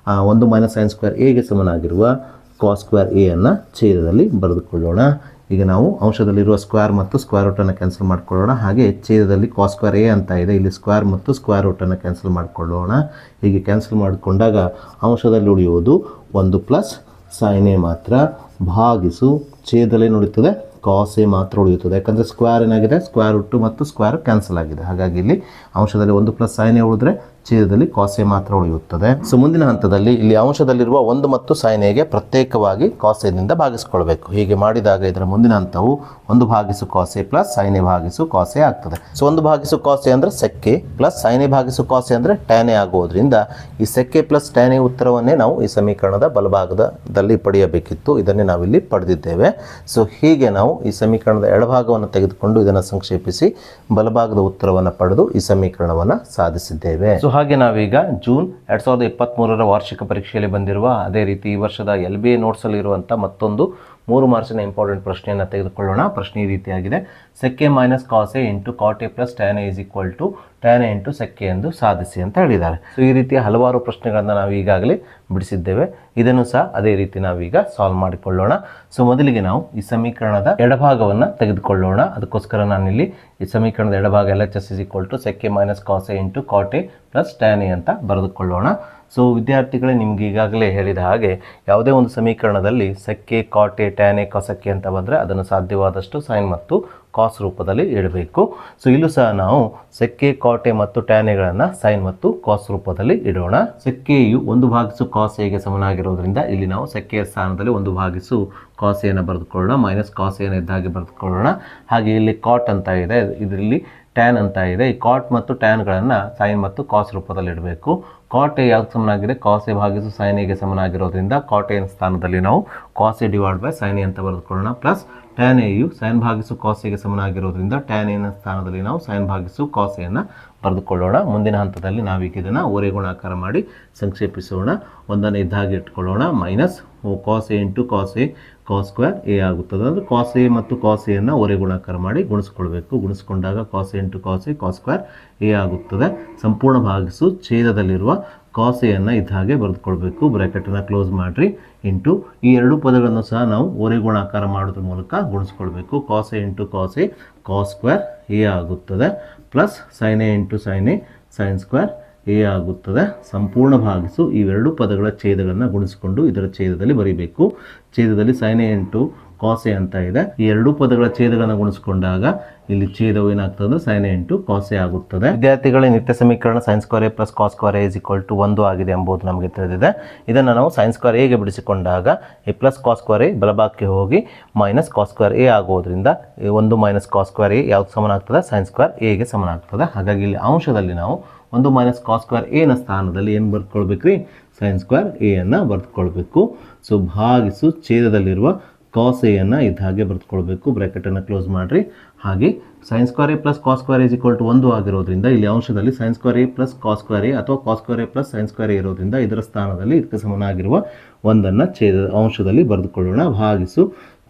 1 ಮೈನಸ್ ಸೈನ್ ಸ್ಕ್ವೇರ್ ಎಗೆ ಸಮನಾಗಿರುವ ಕಾಸ್ ಸ್ಕ್ವೇರ್ ಎ ಅನ್ನು ಛೇದದಲ್ಲಿ ಬರೆದುಕೊಳ್ಳೋಣ. ಈಗ ನಾವು ಅಂಶದಲ್ಲಿರುವ ಸ್ಕ್ವೇರ್ ಮತ್ತು ಸ್ಕ್ವೇರ್ ರೂಟನ್ನು ಕ್ಯಾನ್ಸಲ್ ಮಾಡಿಕೊಳ್ಳೋಣ. ಹಾಗೆ ಛೇದದಲ್ಲಿ ಕಾಸ್ ಸ್ಕ್ವೇರ್ ಎ ಅಂತ ಇದೆ, ಇಲ್ಲಿ ಸ್ಕ್ವೇರ್ ಮತ್ತು ಸ್ಕ್ವೇರ್ ರೂಟನ್ನು ಕ್ಯಾನ್ಸಲ್ ಮಾಡಿಕೊಳ್ಳೋಣ. ಹೀಗೆ ಕ್ಯಾನ್ಸಲ್ ಮಾಡಿಕೊಂಡಾಗ ಅಂಶದಲ್ಲಿ ಉಳಿಯುವುದು 1 ಪ್ಲಸ್ ಸೈನ್ ಎ ಮಾತ್ರ ಭಾಗಿಸು ಛೇದದಲ್ಲಿ ಉಳಿಯುತ್ತದೆ ಕಾಸ್ ಎ ಮಾತ್ರ ಉಳಿಯುತ್ತದೆ. ಯಾಕಂದರೆ ಸ್ಕ್ವೇರ್ ಏನಾಗಿದೆ, ಸ್ಕ್ವೇರ್ ರೂಟು ಮತ್ತು ಸ್ಕ್ವೇರ್ ಕ್ಯಾನ್ಸಲ್ ಆಗಿದೆ. ಹಾಗಾಗಿ ಇಲ್ಲಿ ಅಂಶದಲ್ಲಿ 1 ಪ್ಲಸ್ ಸೈನ್ ಎ ಉಳಿದ್ರೆ ಛೇದದಲ್ಲಿ ಕಾಸ್ ಎ ಮಾತ್ರ ಉಳಿಯುತ್ತದೆ. ಸೊ ಮುಂದಿನ ಹಂತದಲ್ಲಿ ಇಲ್ಲಿ ಅಂಶದಲ್ಲಿರುವ 1 ಮತ್ತು ಸೈನ್ ಎಗೆ ಪ್ರತ್ಯೇಕವಾಗಿ ಕಾಸ್ ಎನಿಂದ ಭಾಗಿಸಿಕೊಳ್ಬೇಕು. ಹೀಗೆ ಮಾಡಿದಾಗ ಇದರ ಮುಂದಿನ ಹಂತವು 1 ಭಾಗಿಸು cos a plus sine a ಭಾಗಿಸು ಕಾಸ್ ಎ ಆಗ್ತದೆ. ಸೊ 1 ಭಾಗಿಸು ಕಾಸ್ ಎ ಅಂದರೆ sec A plus sine a ಭಾಗಿಸು ಕಾಸ್ ಎ ಅಂದರೆ ಟ್ಯಾನ್ ಎ ಆಗೋದ್ರಿಂದ ಈ sec A plus tan a ಉತ್ತರವನ್ನೇ ನಾವು ಈ ಸಮೀಕರಣದ ಬಲಭಾಗದಲ್ಲಿ ಪಡೆಯಬೇಕಿತ್ತು. ಇದನ್ನೇ ನಾವಿಲ್ಲಿ ಪಡೆದಿದ್ದೇವೆ. ಸೊ ಹೀಗೆ ನಾವು ಈ ಸಮೀಕರಣದ ಎಡಭಾಗವನ್ನು ತೆಗೆದುಕೊಂಡು ಇದನ್ನು ಸಂಕ್ಷೇಪಿಸಿ ಬಲಭಾಗದ ಉತ್ತರವನ್ನು ಪಡೆದು ಈ ಸಮೀಕರಣವನ್ನು ಸಾಧಿಸಿದ್ದೇವೆ. ಸೊ ಹಾಗೆ ನಾವೀಗ ಜೂನ್ 2023ರ ವಾರ್ಷಿಕ ಪರೀಕ್ಷೆಯಲ್ಲಿ ಬಂದಿರುವ ಅದೇ ರೀತಿ ಈ ವರ್ಷದ LBA ನೋಟ್ಸಲ್ಲಿ ಇರುವಂಥ ಮತ್ತೊಂದು 3 ಮಾರ್ಕ್ಸಿನ ಇಂಪಾರ್ಟೆಂಟ್ ಪ್ರಶ್ನೆಯನ್ನು ತೆಗೆದುಕೊಳ್ಳೋಣ. ಪ್ರಶ್ನೆ ಈ ರೀತಿಯಾಗಿದೆ. Sec A minus cos A into cot A plus tan A is equal to tan A into sec A ಎಂದು ಸಾಧಿಸಿ ಅಂತ ಹೇಳಿದ್ದಾರೆ. ಸೊ ಈ ರೀತಿಯ ಹಲವಾರು ಪ್ರಶ್ನೆಗಳನ್ನು ನಾವು ಈಗಾಗಲೇ ಬಿಡಿಸಿದ್ದೇವೆ. ಇದನ್ನು ಸಹ ಅದೇ ರೀತಿ ನಾವೀಗ ಸಾಲ್ವ್ ಮಾಡಿಕೊಳ್ಳೋಣ. ಸೊ ಮೊದಲಿಗೆ ನಾವು ಈ ಸಮೀಕರಣದ ಎಡಭಾಗವನ್ನು ತೆಗೆದುಕೊಳ್ಳೋಣ. ಅದಕ್ಕೋಸ್ಕರ ನಾನಿಲ್ಲಿ ಈ ಸಮೀಕರಣದ ಎಡಭಾಗ LHS is equal to sec A minus cos A into cot A plus tan A ಅಂತ ಬರೆದುಕೊಳ್ಳೋಣ. ಸೊ ವಿದ್ಯಾರ್ಥಿಗಳೇ, ನಿಮ್ಗೆ ಈಗಾಗಲೇ ಹೇಳಿದ ಹಾಗೆ ಯಾವುದೇ ಒಂದು ಸಮೀಕರಣದಲ್ಲಿ sec A, cot A, tan A, cosec A ಅಂತ ಬಂದರೆ ಅದನ್ನು ಸಾಧ್ಯವಾದಷ್ಟು ಸೈನ್ ಮತ್ತು ಕಾಸ್ ರೂಪದಲ್ಲಿ ಇಡಬೇಕು. ಸೊ ಇಲ್ಲೂ ಸಹ ನಾವು ಸೆಕ್ ಎ, ಕಾಟ್ ಎ ಮತ್ತು ಟ್ಯಾನ್ ಎಗಳನ್ನು ಸೈನ್ ಮತ್ತು ಕಾಸ್ ರೂಪದಲ್ಲಿ ಇಡೋಣ. ಸೆಕ್ ಎಯು 1 ಕಾಸ್ ಎಗೆ ಸಮನಾಗಿರೋದ್ರಿಂದ ಇಲ್ಲಿ ನಾವು ಸೆಕ್ ಎ ಸ್ಥಾನದಲ್ಲಿ 1 ಕಾಸ್ ಎನ ಬರೆದುಕೊಳ್ಳೋಣ. ಮೈನಸ್ ಕಾಸ್ ಎನ ಇದ್ದಾಗೆ ಬರೆದುಕೊಳ್ಳೋಣ. ಹಾಗೆ ಇಲ್ಲಿ ಕಾಟ್ ಅಂತ ಇದೆ, ಇದರಲ್ಲಿ ಟ್ಯಾನ್ ಅಂತ ಇದೆ. ಈ ಕಾಟ್ ಮತ್ತು ಟ್ಯಾನ್ಗಳನ್ನು ಸೈನ್ ಮತ್ತು ಕಾಸ್ ರೂಪದಲ್ಲಿ ಇಡಬೇಕು. ಕಾಟ್ ಎ ಯಾವ್ದು ಸಮನಾಗಿದೆ? ಕಾಸ್ ಎ ಭಾಗಿಸು ಸೈನ್ ಎಗೆ ಸಮನಾಗಿರೋದ್ರಿಂದ ಕಾಟ್ ಎ ಸ್ಥಾನದಲ್ಲಿ ನಾವು cos A divide by sine A ಅಂತ ಬರೆದುಕೊಳ್ಳೋಣ. ಪ್ಲಸ್ ಟ್ಯಾನ್ ಎಯು ಸೈನ್ ಭಾಗಿಸು ಕಾಸ್ ಎಗೆ ಸಮನಾಗಿರೋದ್ರಿಂದ ಟ್ಯಾನ್ ಎನ ಸ್ಥಾನದಲ್ಲಿ ನಾವು ಸೈನ್ ಭಾಗಿಸು ಕಾಸ್ ಎಯನ್ನು ಬರೆದುಕೊಳ್ಳೋಣ. ಮುಂದಿನ ಹಂತದಲ್ಲಿ ನಾವೀಗ ಇದನ್ನು ಓರೆ ಗುಣಾಕಾರ ಮಾಡಿ ಸಂಕ್ಷೇಪಿಸೋಣ. ಒಂದನ್ನು ಇದ್ದಾಗೆ ಇಟ್ಕೊಳ್ಳೋಣ. Minus cos A into cos A cos square A ಆಗುತ್ತದೆ. ಅಂದರೆ ಕಾಸ್ ಎ ಮತ್ತು ಕಾಸ್ ಎಯನ್ನು ಓರೆ ಗುಣಾಕಾರ ಮಾಡಿ ಗುಣಿಸ್ಕೊಳ್ಬೇಕು. ಗುಣಿಸ್ಕೊಂಡಾಗ cos A into cos A cos square A ಆಗುತ್ತದೆ. ಸಂಪೂರ್ಣ ಭಾಗಿಸು ಛೇದದಲ್ಲಿರುವ ಕಾಸ್ ಎಯನ್ನು ಇದ್ದ ಹಾಗೆ ಬರೆದುಕೊಳ್ಬೇಕು. ಬ್ರ್ಯಾಕೆಟನ್ನು ಕ್ಲೋಸ್ ಮಾಡಿರಿ. ಇಂಟು ಈ ಎರಡು ಪದಗಳನ್ನು ಸಹ ನಾವು ಓರೆ ಗುಣಾಕಾರ ಮಾಡೋದ್ರ ಮೂಲಕ ಗುಣಿಸ್ಕೊಳ್ಬೇಕು. Cos A into cos A cos square A ಆಗುತ್ತದೆ. Plus sine A into sine a sine square A ಆಗುತ್ತದೆ. ಸಂಪೂರ್ಣ ಭಾಗಿಸು ಇವೆರಡು ಪದಗಳ ಛೇದಗಳನ್ನು ಗುಣಿಸಿಕೊಂಡು ಇದರ ಛೇದದಲ್ಲಿ ಬರೀಬೇಕು. ಛೇದದಲ್ಲಿ sine A into cos A ಅಂತ ಇದೆ. ಈ ಎರಡೂ ಪದಗಳ ಛೇದಗಳನ್ನು ಗುಣಿಸಿಕೊಂಡಾಗ ಇಲ್ಲಿ ಛೇದವು ಏನಾಗ್ತದೆ ಅಂದರೆ sine A into cos A ಆಗುತ್ತದೆ. ವಿದ್ಯಾರ್ಥಿಗಳ ನಿತ್ಯ ಸಮೀಕರಣ sine square A plus cos square A is equal to 1 ಆಗಿದೆ ಎಂಬುದು ನಮಗೆ ತಿಳಿದಿದೆ. ಇದನ್ನು ನಾವು ಸೈನ್ ಸ್ಕ್ವೇರ್ ಎಗೆ ಬಿಡಿಸಿಕೊಂಡಾಗ a plus cos square A ಬಲಭಾಗಕ್ಕೆ ಹೋಗಿ ಮೈನಸ್ ಕಾಸ್ ಸ್ಕ್ವೇರ್ ಎ ಆಗೋದ್ರಿಂದ 1 ಮೈನಸ್ ಕಾಸ್ ಸ್ಕ್ವೇರ್ ಎ ಯಾವ್ದು ಸಮನಾಗ್ತದೆ? ಸೈನ್ ಸ್ಕ್ವೇರ್ ಎಗೆ ಸಮನಾಗ್ತದೆ. ಹಾಗಾಗಿ ಇಲ್ಲಿ ಅಂಶದಲ್ಲಿ ನಾವು 1 ಮೈನಸ್ ಕಾಸ್ ಸ್ಕ್ವೇರ್ ಎನ ಸ್ಥಾನದಲ್ಲಿ ಏನು ಬರ್ಕೊಳ್ಬೇಕು ರೀ? ಸೈನ್ ಸ್ಕ್ವೇರ್ ಎ ಅನ್ನು ಬರ್ದುಕೊಳ್ಬೇಕು. ಸೊ ಭಾಗಿಸು ಛೇದದಲ್ಲಿರುವ ಕಾಸ್ ಎ ಅನ್ನು ಇದ್ದ ಹಾಗೆ ಬರ್ದುಕೊಳ್ಬೇಕು. ಬ್ರ್ಯಾಕೆಟನ್ನು ಕ್ಲೋಸ್ ಮಾಡಿರಿ. ಹಾಗೆ sine square A plus cos square is equal to 1 ಆಗಿರೋದ್ರಿಂದ ಇಲ್ಲಿ ಅಂಶದಲ್ಲಿ sine square A plus cos square a ಅಥವಾ cos square A plus sine square a ಇರೋದ್ರಿಂದ ಇದರ ಸ್ಥಾನದಲ್ಲಿ ಇದಕ್ಕೆ ಸಮನಾಗಿರುವ 1ಅನ್ನು ಛೇದ ಅಂಶದಲ್ಲಿ ಬರೆದುಕೊಳ್ಳೋಣ. ಭಾಗಿಸು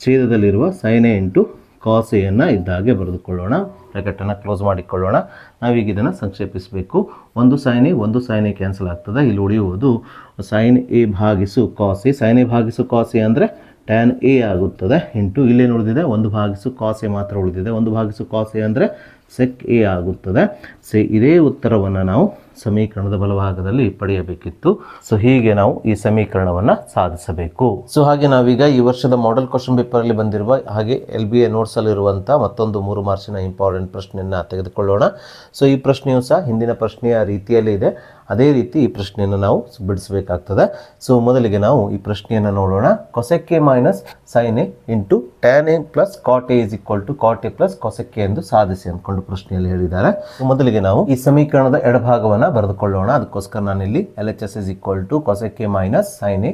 ಛೇದದಲ್ಲಿರುವ ಸೈನ್ ಎ ಇಂಟು ಕಾಸ್ ಎಯನ್ನು ಇದ್ದ ಹಾಗೆ ಬರೆದುಕೊಳ್ಳೋಣ. ಬ್ರ್ಯಾಕೆಟನ್ನು ಕ್ಲೋಸ್ ಮಾಡಿಕೊಳ್ಳೋಣ. ನಾವೀಗ ಇದನ್ನು ಸಂಕ್ಷೇಪಿಸಬೇಕು. 1 ಸೈನ್ ಎ ಕ್ಯಾನ್ಸಲ್ ಆಗ್ತದೆ. ಇಲ್ಲಿ ಉಳಿಯುವುದು ಸೈನ್ ಎ ಭಾಗಿಸು ಕಾಸ್ ಎ. ಸೈನ್ ಎ ಭಾಗಿಸು ಕಾಸ್ ಎ ಅಂದರೆ ಟ್ಯಾನ್ ಎ ಆಗುತ್ತದೆ. ಇಂಟು ಇಲ್ಲೇನು ಉಳಿದಿದೆ? 1 ಕಾಸ್ ಎ ಮಾತ್ರ ಉಳಿದಿದೆ. 1 ಕಾಸ್ ಎ ಅಂದರೆ ಸೆಕ್ ಎ ಆಗುತ್ತದೆ. ಇದೇ ಉತ್ತರವನ್ನು ನಾವು ಸಮೀಕರಣದ ಬಲಭಾಗದಲ್ಲಿ ಪಡೆಯಬೇಕಿತ್ತು. ಸೊ ಹೀಗೆ ನಾವು ಈ ಸಮೀಕರಣವನ್ನು ಸಾಧಿಸಬೇಕು. ಸೊ ಹಾಗೆ ನಾವೀಗ ಈ ವರ್ಷದ ಮಾಡೆಲ್ ಕ್ವಶನ್ ಪೇಪರಲ್ಲಿ ಬಂದಿರುವ ಹಾಗೆ LBA ನೋಟ್ಸಲ್ಲಿರುವಂಥ ಮತ್ತೊಂದು 3 ಮಾರ್ಕ್ಸಿನ ಇಂಪಾರ್ಟೆಂಟ್ ಪ್ರಶ್ನೆಯನ್ನು ತೆಗೆದುಕೊಳ್ಳೋಣ. ಸೊ ಈ ಪ್ರಶ್ನೆಯು ಸಹ ಹಿಂದಿನ ಪ್ರಶ್ನೆಯ ರೀತಿಯಲ್ಲಿ ಇದೆ. ಅದೇ ರೀತಿ ಈ ಪ್ರಶ್ನೆಯನ್ನು ನಾವು ಬಿಡಿಸಬೇಕಾಗ್ತದೆ. ಸೊ ಮೊದಲಿಗೆ ನಾವು ಈ ಪ್ರಶ್ನೆಯನ್ನು ನೋಡೋಣ. Cosec A minus sine A into tan A plus cot A is equal to cot A plus cosec A ಎಂದು ಸಾಧಿಸಿ ಅಂದ್ಕೊಂಡು ಪ್ರಶ್ನೆಯಲ್ಲಿ ಹೇಳಿದ್ದಾರೆ. ಮೊದಲಿಗೆ ನಾವು ಈ ಸಮೀಕರಣದ ಎಡಭಾಗವನ್ನು ಬರೆದುಕೊಳ್ಳೋಣ. ಅದಕ್ಕೋಸ್ಕರ ನಾನಿಲ್ಲಿ LHS is equal to cosec A minus sine A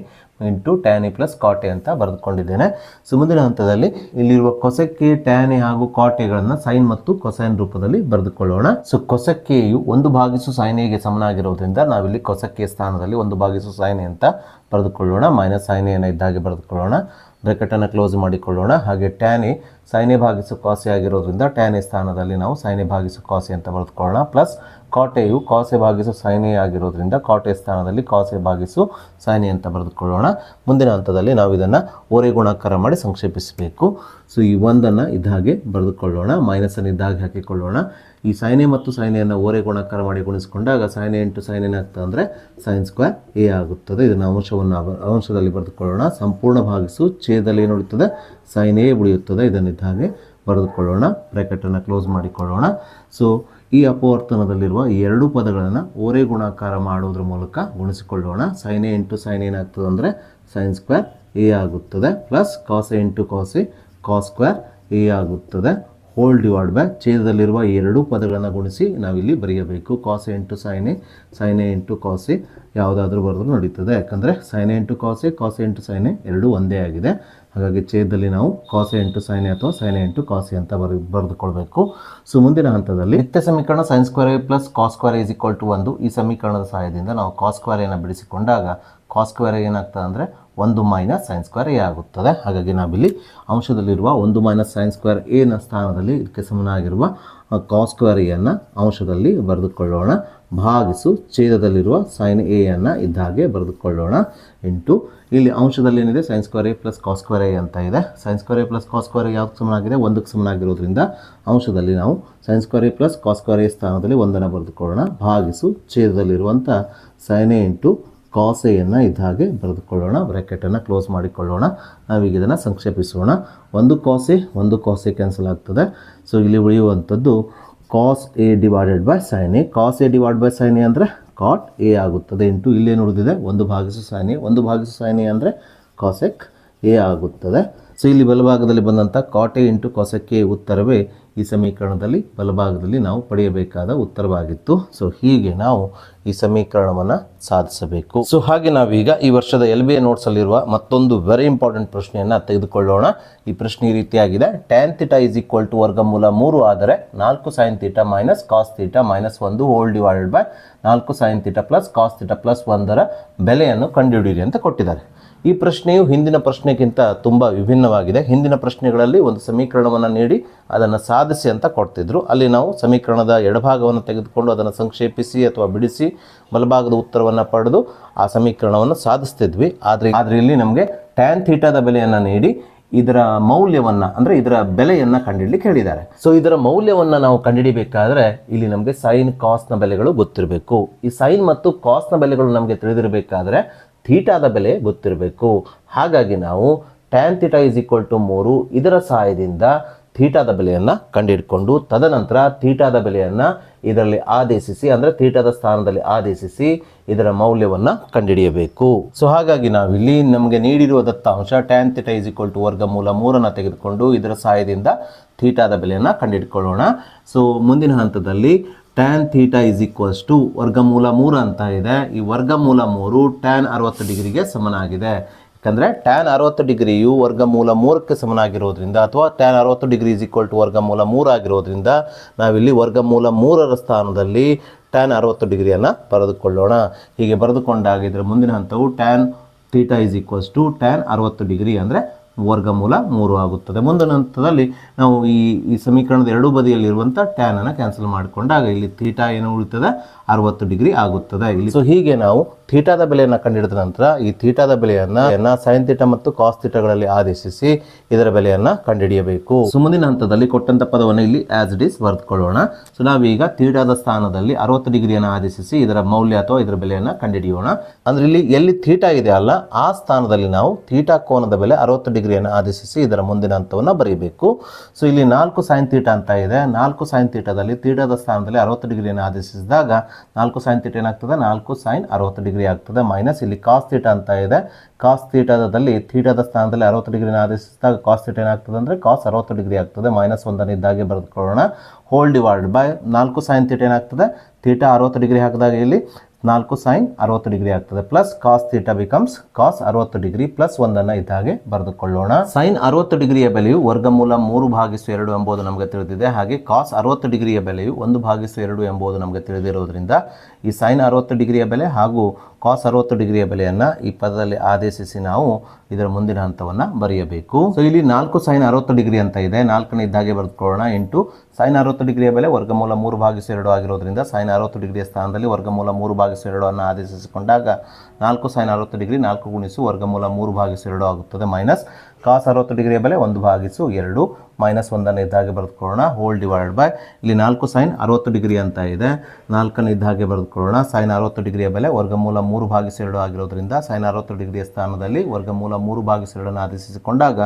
into tan A plus cot A ಅಂತ ಬರೆದುಕೊಂಡಿದ್ದೇನೆ. ಸೊ ಮುಂದಿನ ಹಂತದಲ್ಲಿ ಇಲ್ಲಿರುವ ಕೊಸೆಕ್ ಎ, ಟ್ಯಾನ್ ಎ ಹಾಗೂ ಕಾಟ್ ಎಗಳನ್ನು ಸೈನ್ ಮತ್ತು ಕೊಸೈನ್ ರೂಪದಲ್ಲಿ ಬರೆದುಕೊಳ್ಳೋಣ. ಸೊ ಕೊಸೆಕ್ ಎಯು 1 ಸೈನ್ ಎಗೆ ಸಮನಾಗಿರೋದ್ರಿಂದ ನಾವಿಲ್ಲಿ ಕೊಸೆಕ್ ಎ ಸ್ಥಾನದಲ್ಲಿ 1 ಸೈನ್ ಎ ಅಂತ ಬರೆದುಕೊಳ್ಳೋಣ. ಮೈನಸ್ ಸೈನ್ ಎನ ಇದ್ದಾಗೆ ಬರೆದುಕೊಳ್ಳೋಣ. ಬ್ರ್ಯಾಕೆಟನ್ನು ಕ್ಲೋಸ್ ಮಾಡಿಕೊಳ್ಳೋಣ. ಹಾಗೆ ಟ್ಯಾನ್ ಎ ಸೈನ್ ಎ ಭಾಗಿಸು ಕಾಸ್ ಎ ಆಗಿರೋದ್ರಿಂದ ಟ್ಯಾನ್ ಎ ಸ್ಥಾನದಲ್ಲಿ ನಾವು ಸೈನ್ ಎ ಭಾಗಿಸು ಕಾಸ್ ಎ ಅಂತ ಬರೆದುಕೊಳ್ಳೋಣ. ಪ್ಲಸ್ ಕಾಟ್ ಎಯು ಕಾಸ್ ಎ ಭಾಗಿಸು ಸೈನ್ ಎ ಆಗಿರೋದ್ರಿಂದ ಕಾಟ್ ಎ ಸ್ಥಾನದಲ್ಲಿ ಕಾಸ್ ಎ ಭಾಗಿಸು ಸೈನ್ ಎ ಅಂತ ಬರೆದುಕೊಳ್ಳೋಣ. ಮುಂದಿನ ಹಂತದಲ್ಲಿ ನಾವು ಇದನ್ನು ಓರೆ ಗುಣಾಕಾರ ಮಾಡಿ ಸಂಕ್ಷೇಪಿಸಬೇಕು. ಸೊ ಈ 1ಅನ್ನು ಇದ್ದ ಹಾಗೆ ಬರೆದುಕೊಳ್ಳೋಣ. ಮೈನಸನ್ನು ಇದ್ದ ಹಾಗೆ ಹಾಕಿಕೊಳ್ಳೋಣ. ಈ ಸೈನ್ ಎ ಮತ್ತು ಸೈನ್ ಎಯನ್ನು ಓರೆ ಗುಣಾಕಾರ ಮಾಡಿ ಗುಣಿಸಿಕೊಂಡಾಗ ಸೈನ್ ಎ ಇಂಟು ಸೈನ್ ಏನಾಗ್ತದೆ ಅಂದರೆ ಸೈನ್ ಸ್ಕ್ವೇರ್ ಎ ಆಗುತ್ತದೆ. ಇದನ್ನು ಅಂಶದಲ್ಲಿ ಬರೆದುಕೊಳ್ಳೋಣ. ಸಂಪೂರ್ಣ ಭಾಗಿಸು ಛೇದದಲ್ಲಿ ಏನು ಉಳಿಯುತ್ತದೆ? ಸೈನ್ ಎ ಉಳಿಯುತ್ತದೆ. ಇದನ್ನಿದ್ದ ಹಾಗೆ ಬರೆದುಕೊಳ್ಳೋಣ. ಬ್ರ್ಯಾಕೆಟನ್ನು ಕ್ಲೋಸ್ ಮಾಡಿಕೊಳ್ಳೋಣ. ಸೊ ಈ ಅಪವರ್ತನದಲ್ಲಿರುವ ಈ ಎರಡೂ ಪದಗಳನ್ನು ಓರೆ ಗುಣಾಕಾರ ಮಾಡೋದ್ರ ಮೂಲಕ ಗುಣಿಸಿಕೊಳ್ಳೋಣ. ಸೈನ್ ಎ ಇಂಟು ಸೈನ್ ಏನಾಗ್ತದೆ ಅಂದರೆ ಸೈನ್ ಸ್ಕ್ವೇರ್ ಎ ಆಗುತ್ತದೆ. Plus cos A into cos A cos square A ಆಗುತ್ತದೆ. ಹೋಲ್ ಡಿವೈಡ್ ಬೈ ಛೇದದಲ್ಲಿರುವ ಈ ಎರಡೂ ಪದಗಳನ್ನು ಗುಣಿಸಿ ನಾವಿಲ್ಲಿ ಬರೆಯಬೇಕು. Cos A into sine A into cos A ಯಾವುದಾದ್ರೂ ಬರೆದ್ರೂ ನಡೀತದೆ. ಯಾಕಂದರೆ sine A into cos A into sine A ಎರಡೂ ಒಂದೇ ಆಗಿದೆ. ಹಾಗಾಗಿ ಛೇದದಲ್ಲಿ ನಾವು cos A into sine A ಅಥವಾ sine A into cos A ಅಂತ ಬರೆದುಕೊಳ್ಬೇಕು. ಸೊ ಮುಂದಿನ ಹಂತದಲ್ಲಿ ನಿತ್ಯ ಸಮೀಕರಣ sine square A plus cos square A is equal to 1 ಈ ಸಮೀಕರಣದ ಸಹಾಯದಿಂದ ನಾವು ಕಾಸ್ ಸ್ಕ್ವೇರ್ ಎನ ಬಿಡಿಸಿಕೊಂಡಾಗ ಕಾಸ್ ಸ್ಕ್ವೇರ್ ಏನಾಗ್ತದೆ ಅಂದರೆ 1 ಮೈನಸ್ ಸೈನ್ ಸ್ಕ್ವೇರ್ ಎ ಆಗುತ್ತದೆ. ಹಾಗಾಗಿ ನಾವಿಲ್ಲಿ ಅಂಶದಲ್ಲಿರುವ 1 ಮೈನಸ್ ಸೈನ್ ಸ್ಕ್ವೇರ್ ಎನ ಸ್ಥಾನದಲ್ಲಿ ಇದಕ್ಕೆ ಸಮನಾಗಿರುವ ಕಾಸ್ ಸ್ಕ್ವೇರ್ ಎಯನ್ನು ಅಂಶದಲ್ಲಿ ಬರೆದುಕೊಳ್ಳೋಣ, ಭಾಗಿಸು ಛೇದದಲ್ಲಿರುವ ಸೈನ್ ಎ ಅನ್ನು ಇದ್ದ ಹಾಗೆ ಬರೆದುಕೊಳ್ಳೋಣ, ಇಂಟು ಇಲ್ಲಿ ಅಂಶದಲ್ಲಿ ಏನಿದೆ sine square A plus cos square A ಅಂತ ಇದೆ. Sine square A plus cos square A ಯಾವ್ದಕ್ಕೆ ಸಮನಾಗಿದೆ? 1ಕ್ಕೆ ಸಮನಾಗಿರೋದ್ರಿಂದ ಅಂಶದಲ್ಲಿ ನಾವು sine square A plus cos square A ಸ್ಥಾನದಲ್ಲಿ 1ಅನ್ನು ಬರೆದುಕೊಳ್ಳೋಣ, ಭಾಗಿಸು ಛೇದದಲ್ಲಿರುವಂಥ ಸೈನ್ ಎ ಇಂಟು ಕಾಸ್ ಎಯನ್ನು ಇದ್ದ ಹಾಗೆ ಬರೆದುಕೊಳ್ಳೋಣ, ಬ್ರ್ಯಾಕೆಟನ್ನು ಕ್ಲೋಸ್ ಮಾಡಿಕೊಳ್ಳೋಣ. ನಾವೀಗ ಇದನ್ನು ಸಂಕ್ಷೇಪಿಸೋಣ. ಒಂದು ಕಾಸ್ ಎ ಕ್ಯಾನ್ಸಲ್ ಆಗ್ತದೆ. ಸೊ ಇಲ್ಲಿ ಉಳಿಯುವಂಥದ್ದು cos A divided by sine a. Cos A divide by sine a ಅಂದರೆ ಕಾಟ್ ಎ ಆಗುತ್ತದೆ, ಇಂಟು ಇಲ್ಲೇನು ಉಳಿದಿದೆ 1 ಭಾಗಿಸು ಸೈನ್ ಎ. 1 ಭಾಗಿಸು ಸೈನ್ ಎ ಅಂದರೆ ಕಾಸೆಕ್ ಎ ಆಗುತ್ತದೆ. ಸೊ ಇಲ್ಲಿ ಬಲಭಾಗದಲ್ಲಿ ಬಂದಂಥ cot a into cosec a ಉತ್ತರವೇ ಈ ಸಮೀಕರಣದಲ್ಲಿ ಬಲಭಾಗದಲ್ಲಿ ನಾವು ಪಡೆಯಬೇಕಾದ ಉತ್ತರವಾಗಿತ್ತು. ಸೊ ಹೀಗೆ ನಾವು ಈ ಸಮೀಕರಣವನ್ನು ಸಾಧಿಸಬೇಕು. ಸೊ ಹಾಗೆ ನಾವೀಗ ಈ ವರ್ಷದ LBA ನೋಟ್ಸಲ್ಲಿರುವ ಮತ್ತೊಂದು ವೆರಿ ಇಂಪಾರ್ಟೆಂಟ್ ಪ್ರಶ್ನೆಯನ್ನು ತೆಗೆದುಕೊಳ್ಳೋಣ. ಈ ಪ್ರಶ್ನೆ ಈ ರೀತಿಯಾಗಿದೆ. tan θ ಈಸ್ ಈಕ್ವಲ್ ಟು ವರ್ಗಮೂಲ 3 ಆದರೆ 4 sin θ minus cos θ minus 1 whole divided by 4 sin θ plus cos θ plus 1ರ ಬೆಲೆಯನ್ನು ಕಂಡುಹಿಡಿಯಿರಿ ಅಂತ ಕೊಟ್ಟಿದ್ದಾರೆ. ಈ ಪ್ರಶ್ನೆಯು ಹಿಂದಿನ ಪ್ರಶ್ನೆಗಿಂತ ತುಂಬ ವಿಭಿನ್ನವಾಗಿದೆ. ಹಿಂದಿನ ಪ್ರಶ್ನೆಗಳಲ್ಲಿ ಒಂದು ಸಮೀಕರಣವನ್ನು ನೀಡಿ ಅದನ್ನು ಸಾಧಿಸಿ ಅಂತ ಕೊಡ್ತಿದ್ರು. ಅಲ್ಲಿ ನಾವು ಸಮೀಕರಣದ ಎಡಭಾಗವನ್ನು ತೆಗೆದುಕೊಂಡು ಅದನ್ನು ಸಂಕ್ಷೇಪಿಸಿ ಅಥವಾ ಬಿಡಿಸಿ ಬಲಭಾಗದ ಉತ್ತರವನ್ನು ಪಡೆದು ಆ ಸಮೀಕರಣವನ್ನು ಸಾಧಿಸ್ತಿದ್ವಿ. ಆದರೆ ಇಲ್ಲಿ ನಮಗೆ tan θದ ಬೆಲೆಯನ್ನು ನೀಡಿ ಇದರ ಮೌಲ್ಯವನ್ನು ಅಂದರೆ ಇದರ ಬೆಲೆಯನ್ನು ಕಂಡುಹಿಡಲಿಕ್ಕೆ ಹೇಳಿದ್ದಾರೆ. ಸೊ ಇದರ ಮೌಲ್ಯವನ್ನು ನಾವು ಕಂಡುಹಿಡಿಬೇಕಾದ್ರೆ ಇಲ್ಲಿ ನಮಗೆ ಸೈನ್ ಕಾಸ್ನ ಬೆಲೆಗಳು ಗೊತ್ತಿರಬೇಕು. ಈ ಸೈನ್ ಮತ್ತು ಕಾಸ್ನ ಬೆಲೆಗಳು ನಮಗೆ ತಿಳಿದಿರಬೇಕಾದ್ರೆ ಥೀಟಾದ ಬೆಲೆ ಗೊತ್ತಿರಬೇಕು. ಹಾಗಾಗಿ ನಾವು tan θ ಈಸ್ ಈಕ್ವಲ್ ಟು 3 ಇದರ ಸಹಾಯದಿಂದ ಥೀಟಾದ ಬೆಲೆಯನ್ನು ಕಂಡುಹಿಡ್ಕೊಂಡು ತದನಂತರ ಥೀಟಾದ ಬೆಲೆಯನ್ನು ಇದರಲ್ಲಿ ಆದೇಶಿಸಿ ಅಂದರೆ ಥೀಟಾದ ಸ್ಥಾನದಲ್ಲಿ ಆದೇಶಿಸಿ ಇದರ ಮೌಲ್ಯವನ್ನು ಕಂಡುಹಿಡಿಯಬೇಕು. ಸೊ ಹಾಗಾಗಿ ನಾವಿಲ್ಲಿ ನಮಗೆ ನೀಡಿರುವ ದತ್ತಾಂಶ tan θ ಈಸ್ ಈಕ್ವಲ್ ಟು ವರ್ಗಮೂಲ 3ಅನ್ನು ತೆಗೆದುಕೊಂಡು ಇದರ ಸಹಾಯದಿಂದ ಥೀಟಾದ ಬೆಲೆಯನ್ನು ಕಂಡುಹಿಡ್ಕೊಳ್ಳೋಣ. ಸೊ ಮುಂದಿನ ಹಂತದಲ್ಲಿ tan θ ಈಸ್ ಈಕ್ವಲ್ಸ್ ಟು ವರ್ಗಮೂಲ 3 ಅಂತ ಇದೆ. ಈ ವರ್ಗಮೂಲ 3 tan 60 ಡಿಗ್ರಿಗೆ ಸಮನಾಗಿದೆ. ಯಾಕಂದರೆ tan 60 ಡಿಗ್ರಿಯು ವರ್ಗಮೂಲ 3ಕ್ಕೆ ಸಮನಾಗಿರೋದ್ರಿಂದ ಅಥವಾ tan 60 degree is equal to ವರ್ಗಮೂಲ 3 ಆಗಿರೋದ್ರಿಂದ ನಾವಿಲ್ಲಿ ವರ್ಗಮೂಲ 3ರ ಸ್ಥಾನದಲ್ಲಿ tan 60 ಡಿಗ್ರಿಯನ್ನು ಬರೆದುಕೊಳ್ಳೋಣ. ಹೀಗೆ ಬರೆದುಕೊಂಡಾಗ ಇದರ ಮುಂದಿನ ಹಂತವು tan θ is equals to tan 60 degree ಅಂದರೆ ವರ್ಗಮೂಲ 3 ಆಗುತ್ತದೆ. ಮುಂದಿನ ಹಂತದಲ್ಲಿ ನಾವು ಈ ಸಮೀಕರಣದ ಎರಡೂ ಬದಿಯಲ್ಲಿರುವಂಥ ಟ್ಯಾನ್ ಅನ್ನು ಕ್ಯಾನ್ಸಲ್ ಮಾಡಿಕೊಂಡಾಗ ಇಲ್ಲಿ ಥೀಟಾ ಏನು ಉಳಿತದೆ 60 ಡಿಗ್ರಿ ಆಗುತ್ತದೆ. ಇಲ್ಲಿ ಸೊ ಹೀಗೆ ನಾವು ಥೀಟಾದ ಬೆಲೆಯನ್ನು ಕಂಡುಹಿಡಿದ ನಂತರ ಈ ಥೀಟಾದ ಬೆಲೆಯನ್ನು ಸೈನ್ ಥೀಟಾ ಮತ್ತು ಕಾಸ್ ಥೀಟಾಗಳಲ್ಲಿ ಆದೇಶಿಸಿ ಇದರ ಬೆಲೆಯನ್ನು ಕಂಡುಹಿಡಿಯಬೇಕು. ಸೊ ಮುಂದಿನ ಹಂತದಲ್ಲಿ ಕೊಟ್ಟಂತ ಪದವನ್ನು ಇಲ್ಲಿ ಆಸ್ ಇಟ್ ಈಸ್ ಬರೆದುಕೊಳ್ಳೋಣ. ಸೊ ನಾವೀಗ ಥೀಟಾದ ಸ್ಥಾನದಲ್ಲಿ 60 ಡಿಗ್ರಿಯನ್ನು ಆದೇಶಿಸಿ ಇದರ ಮೌಲ್ಯ ಅಥವಾ ಇದರ ಬೆಲೆಯನ್ನು ಕಂಡುಹಿಡಿಯೋಣ. ಅಂದ್ರೆ ಇಲ್ಲಿ ಎಲ್ಲಿ ಥೀಟಾ ಇದೆ ಅಲ್ಲ ಆ ಸ್ಥಾನದಲ್ಲಿ ನಾವು ಥೀಟಾ ಕೋನದ ಬೆಲೆ 60 ಡಿಗ್ರಿಯನ್ನು ಆದೇಶಿಸಿ ಇದರ ಮುಂದಿನ ಹಂತವನ್ನು ಬರೀಬೇಕು. ಸೊ ಇಲ್ಲಿ 4 ಸೈನ್ ಥೀಟಾ ಅಂತ ಇದೆ. 4 ಸೈನ್ ಥೀಟಾದಲ್ಲಿ ಥೀಟಾದ ಸ್ಥಾನದಲ್ಲಿ 60 ಡಿಗ್ರಿಯನ್ನು ಆದೇಶಿಸಿದಾಗ 4 ಸೈನ್ ಥೀಟಾ ಏನಾಗ್ತದೆ 4 ಸೈನ್ 60 ಡಿಗ್ರಿ ಆಗ್ತದೆ. ಮೈನಸ್ ಇಲ್ಲಿ ಕಾಸ್ ಥೀಟಾ ಅಂತ ಇದೆ. ಕಾಸ್ ಥೀಟಾದಲ್ಲಿ ಥೀಟಾದ ಸ್ಥಾನದಲ್ಲಿ 60 ಡಿಗ್ರಿನ ಆದೇಶಿಸಿದಾಗ ಕಾಸ್ ಥೀಟಾ ಏನಾಗ್ತದೆ ಅಂದರೆ ಕಾಸ್ 60 ಡಿಗ್ರಿ ಆಗ್ತದೆ. ಮೈನಸ್ 1 ಇದ್ದಾಗೆ ಬರೆದುಕೊಳ್ಳೋಣ. Whole divide by 4 sine theta ಏನಾಗ್ತದೆ ಥೀಟಾ 60 ಡಿಗ್ರಿ ಹಾಕಿದಾಗ ಇಲ್ಲಿ 4 ಸೈನ್ 60 ಡಿಗ್ರಿ ಆಗ್ತದೆ. Plus cos theta becomes cos 60 degree plus 1 ಇದ್ದಾಗೆ ಬರೆದುಕೊಳ್ಳೋಣ. ಸೈನ್ 60 ಡಿಗ್ರಿಯ ಬೆಲೆಯು ವರ್ಗಮೂಲ 3/2 ಎಂಬುದು ನಮಗೆ ತಿಳಿದಿದೆ. ಹಾಗೆ ಕಾಸ್ 60 ಡಿಗ್ರಿಯ ಬೆಲೆಯು 1/2 ಎಂಬುದು ನಮಗೆ ತಿಳಿದಿರೋದ್ರಿಂದ ಈ ಸೈನ್ 60 ಡಿಗ್ರಿಯ ಬೆಲೆ ಹಾಗೂ ಕಾಸ್ 60 ಡಿಗ್ರಿಯ ಬೆಲೆಯನ್ನು ಈ ಪದದಲ್ಲಿ ಆದೇಶಿಸಿ ನಾವು ಇದರ ಮುಂದಿನ ಹಂತವನ್ನು ಬರೆಯಬೇಕು. ಸೊ ಇಲ್ಲಿ 4 ಸೈನ್ 60 ಡಿಗ್ರಿ ಅಂತ ಇದೆ. 4 ಇದ್ದಾಗೆ ಬರೆದುಕೊಳ್ಳೋಣ. ಇಂಟು ಸೈನ್ 60 ಡಿಗ್ರಿಯ ಬೆಲೆ ವರ್ಗಮೂಲ 3/2 ಆಗಿರೋದ್ರಿಂದ ಸೈನ್ 60 ಡಿಗ್ರಿಯ ಸ್ಥಾನದಲ್ಲಿ ವರ್ಗಮೂಲ 3/2 ಅನ್ನು ಆದೇಶಿಸಿಕೊಂಡಾಗ 4 ಸೈನ್ 60 ಡಿಗ್ರಿ 4 ಗುಣಿಸು ವರ್ಗಮೂಲ 3/2 ಆಗುತ್ತದೆ. ಮೈನಸ್ ಕಾಸ್ 60 ಡಿಗ್ರಿಯ ಬೆಲೆ 1/2 ಮೈನಸ್ 1 ಇದ್ದಾಗೆ ಬರೆದುಕೊಳ್ಳೋಣ. ಹೋಲ್ ಡಿವೈಡ್ ಬೈ ಇಲ್ಲಿ 4 ಸೈನ್ 60 ಡಿಗ್ರಿ ಅಂತ ಇದೆ. 4 ಇದ್ದಾಗೆ ಬರೆದುಕೊಳ್ಳೋಣ. ಸೈನ್ 60 ಡಿಗ್ರಿಯ ಬೆಲೆ ವರ್ಗಮೂಲ 3/2 ಆಗಿರೋದ್ರಿಂದ ಸೈನ್ 60 ಡಿಗ್ರಿಯ ಸ್ಥಾನದಲ್ಲಿ ವರ್ಗಮೂಲ 3/2 ಆದೇಶಿಸಿಕೊಂಡಾಗ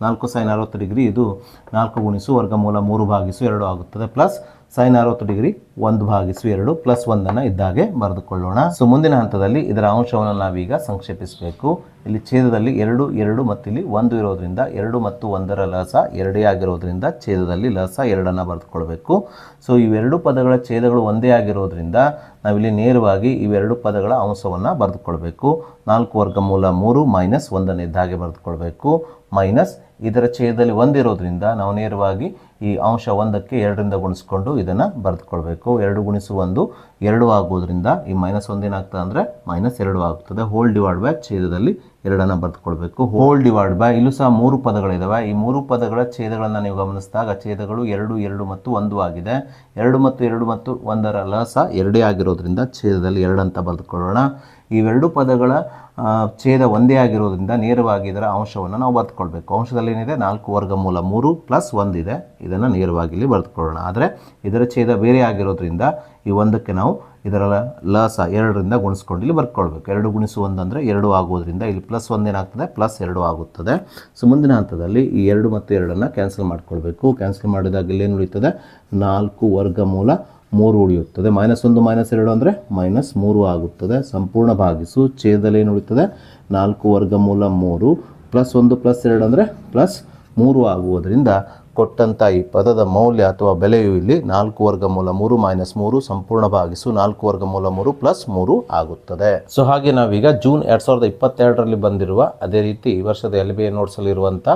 4 ಸೈನ್ 60 ಡಿಗ್ರಿ ಇದು 4 ಗುಣಿಸು ವರ್ಗಮೂಲ 3/2 ಆಗುತ್ತದೆ. ಪ್ಲಸ್ ಸೈನ್ 60 ಡಿಗ್ರಿ 1/2 ಪ್ಲಸ್ 1 ಇದ್ದಾಗೆ ಬರೆದುಕೊಳ್ಳೋಣ. ಸೊ ಮುಂದಿನ ಹಂತದಲ್ಲಿ ಇದರ ಅಂಶವನ್ನು ನಾವೀಗ ಸಂಕ್ಷೇಪಿಸಬೇಕು. ಇಲ್ಲಿ ಛೇದದಲ್ಲಿ 2 2 ಮತ್ತು ಇಲ್ಲಿ 1 ಇರೋದ್ರಿಂದ 2 ಮತ್ತು 1ರ ಲಸ 2 ಆಗಿರೋದ್ರಿಂದ ಛೇದದಲ್ಲಿ ಲಸ 2 ಬರೆದುಕೊಳ್ಬೇಕು. ಸೊ ಇವೆರಡು ಪದಗಳ ಛೇದಗಳು ಒಂದೇ ಆಗಿರೋದ್ರಿಂದ ನಾವಿಲ್ಲಿ ನೇರವಾಗಿ ಇವೆರಡು ಪದಗಳ ಅಂಶವನ್ನು ಬರೆದುಕೊಳ್ಬೇಕು. 4 ವರ್ಗಮೂಲ 3 ಮೈನಸ್ 1 ಇದ್ದಾಗೆ ಬರೆದುಕೊಳ್ಬೇಕು. ಮೈನಸ್ ಇದರ ಛೇದದಲ್ಲಿ 1 ಇರೋದ್ರಿಂದ ನಾವು ನೇರವಾಗಿ ಈ ಅಂಶ 1ಕ್ಕೆ 2ರಿಂದ ಗುಣಿಸ್ಕೊಂಡು ಇದನ್ನು ಬರೆದುಕೊಳ್ಬೇಕು. ಮಾಡ್ಕೊಳ್ಬೇಕು. 2 ಗುಣಿಸು 1 2 ಆಗೋದ್ರಿಂದ ಈ -1 ಏನಾಗ್ತದೆ ಅಂದರೆ -2 ಆಗ್ತದೆ. ಹೋಲ್ ಡಿವೈಡ್ ಬೈ ಛೇದದಲ್ಲಿ 2 ಬರ್ದುಕೊಳ್ಬೇಕು. ಹೋಲ್ ಡಿವೈಡ್ ಬೈ ಇಲ್ಲೂ ಸಹ 3 ಪದಗಳಿದ್ದಾವೆ. ಈ 3 ಪದಗಳ ಛೇದಗಳನ್ನು ನೀವು ಗಮನಿಸಿದಾಗ ಛೇದಗಳು 2 2 ಮತ್ತು 1 ಆಗಿದೆ. 2 ಮತ್ತು 2 ಮತ್ತು 1ರ ಲಸ 2 ಆಗಿರೋದ್ರಿಂದ ಛೇದದಲ್ಲಿ 2 ಅಂತ ಬರೆದುಕೊಳ್ಳೋಣ. ಇವೆರಡು ಪದಗಳ ಛೇದ ಒಂದೇ ಆಗಿರೋದ್ರಿಂದ ನೇರವಾಗಿ ಇದರ ಅಂಶವನ್ನು ನಾವು ಬರೆದುಕೊಳ್ಬೇಕು. ಅಂಶದಲ್ಲಿ ಏನಿದೆ 4 ವರ್ಗಮೂಲ 3 + 1 ಇದೆ. ಇದನ್ನು ನೇರವಾಗಿ ಇಲ್ಲಿ ಬರೆದುಕೊಳ್ಳೋಣ. ಆದರೆ ಇದರ ಛೇದ ಬೇರೆ ಆಗಿರೋದ್ರಿಂದ ಈ 1ಕ್ಕೆ ನಾವು ಇದರ ಲಸ 2ರಿಂದ ಗುಣಿಸ್ಕೊಂಡು ಇಲ್ಲಿ ಬರ್ಕೊಳ್ಬೇಕು. 2 ಗುಣಿಸು 1 ಅಂದರೆ 2 ಆಗೋದ್ರಿಂದ ಇಲ್ಲಿ +1 ಏನಾಗ್ತದೆ +2 ಆಗುತ್ತದೆ. ಸೊ ಮುಂದಿನ ಹಂತದಲ್ಲಿ ಈ 2 ಮತ್ತು 2ನ್ನು ಕ್ಯಾನ್ಸಲ್ ಮಾಡ್ಕೊಳ್ಬೇಕು. ಕ್ಯಾನ್ಸಲ್ ಮಾಡಿದಾಗ ಇಲ್ಲಿ ಏನು ಉಳಿಯುತ್ತದೆ 4 ವರ್ಗಮೂಲ 3 ಉಳಿಯುತ್ತದೆ. -1 -2 ಅಂದರೆ -3 ಆಗುತ್ತದೆ. ಸಂಪೂರ್ಣ ಭಾಗಿಸು ಛೇದದಲ್ಲಿ ಏನು ಉಳಿಯುತ್ತದೆ 4 ವರ್ಗಮೂಲ 3 +1 +2 ಅಂದರೆ +3 ಆಗುವುದರಿಂದ ಕೊಟ್ಟಂಥ ಈ ಪದದ ಮೌಲ್ಯ ಅಥವಾ ಬೆಲೆಯು ಇಲ್ಲಿ 4 ವರ್ಗಮೂಲ 3 - 3 ಸಂಪೂರ್ಣ ಭಾಗಿಸು 4 ವರ್ಗಮೂಲ 3 +3 ಆಗುತ್ತದೆ. ಸೊ ಹಾಗೆ ನಾವೀಗ ಜೂನ್ 2022ರಲ್ಲಿ ಬಂದಿರುವ ಅದೇ ರೀತಿ ಈ ವರ್ಷದ LBA ನೋಟ್ಸಲ್ಲಿರುವಂಥ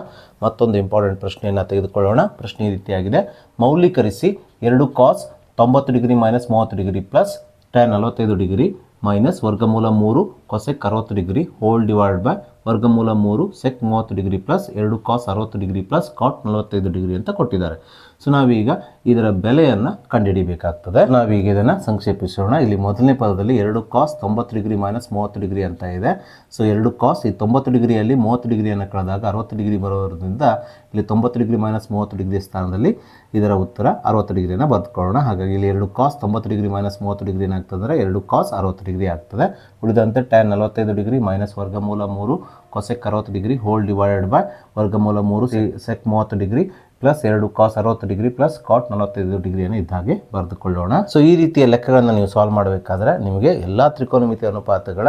ಮತ್ತೊಂದು ಇಂಪಾರ್ಟೆಂಟ್ ಪ್ರಶ್ನೆಯನ್ನು ತೆಗೆದುಕೊಳ್ಳೋಣ. ಪ್ರಶ್ನೆ ಈ ರೀತಿಯಾಗಿದೆ. ಮೌಲ್ಯೀಕರಿಸಿ 2 cos 90 degree - 30 degree plus tan 45 degree minus ವರ್ಗಮೂಲ 3 cosec 60 degree hole divide by ವರ್ಗಮೂಲ 3 ಸೆಕ್ 30 ಡಿಗ್ರಿ ಪ್ಲಸ್ 2 ಕಾಸ್ 60 ಡಿಗ್ರಿ ಪ್ಲಸ್ ಕಾಟ್ 45 ಡಿಗ್ರಿ ಅಂತ ಕೊಟ್ಟಿದ್ದಾರೆ. ಸೊ ನಾವೀಗ ಇದರ ಬೆಲೆಯನ್ನು ಕಂಡುಹಿಡಿಯಬೇಕಾಗ್ತದೆ. ನಾವೀಗ ಇದನ್ನು ಸಂಕ್ಷೇಪಿಸೋಣ. ಇಲ್ಲಿ ಮೊದಲನೇ ಪದದಲ್ಲಿ 2 ಕಾಸ್ 90 ಡಿಗ್ರಿ - 30 ಡಿಗ್ರಿ ಅಂತ ಇದೆ. ಸೊ 2 ಕಾಸ್ ಈ 90 ಡಿಗ್ರಿಯಲ್ಲಿ 30 ಡಿಗ್ರಿಯನ್ನು ಕಳೆದಾಗ 60 ಡಿಗ್ರಿ ಬರೋದ್ರಿಂದ ಇಲ್ಲಿ 90 ಡಿಗ್ರಿ - 30 ಡಿಗ್ರಿ ಸ್ಥಾನದಲ್ಲಿ ಇದರ ಉತ್ತರ 60 ಡಿಗ್ರಿಯನ್ನು ಬರೆದುಕೊಳ್ಳೋಣ. ಹಾಗಾಗಿ ಇಲ್ಲಿ 2 ಕಾಸ್ 90 ಡಿಗ್ರಿ - 30 ಡಿಗ್ರಿ ಏನಾಗ್ತದೆ 2 ಕಾಸ್ 60 ಡಿಗ್ರಿ ಆಗ್ತದೆ. ಉಳಿದಂತೆ tan 45 ಡಿಗ್ರಿ ಮೈನಸ್ ವರ್ಗಮೂಲ 3 cosec 60 degree hole divided by ವರ್ಗಮೂಲ 3 ಸೆಕ್ 30 ಡಿಗ್ರಿ ಪ್ಲಸ್ 2 ಕಾಸ್ 60 ಡಿಗ್ರಿ ಪ್ಲಸ್ ಕಾಟ್ 45 ಡಿಗ್ರಿಯನ್ನು ಇದ್ದಾಗೆ ಬರೆದುಕೊಳ್ಳೋಣ. ಸೊ ಈ ರೀತಿಯ ಲೆಕ್ಕಗಳನ್ನು ನೀವು ಸಾಲ್ವ್ ಮಾಡಬೇಕಾದ್ರೆ ನಿಮಗೆ ಎಲ್ಲ ತ್ರಿಕೋನಮಿತಿ ಅನುಪಾತಗಳ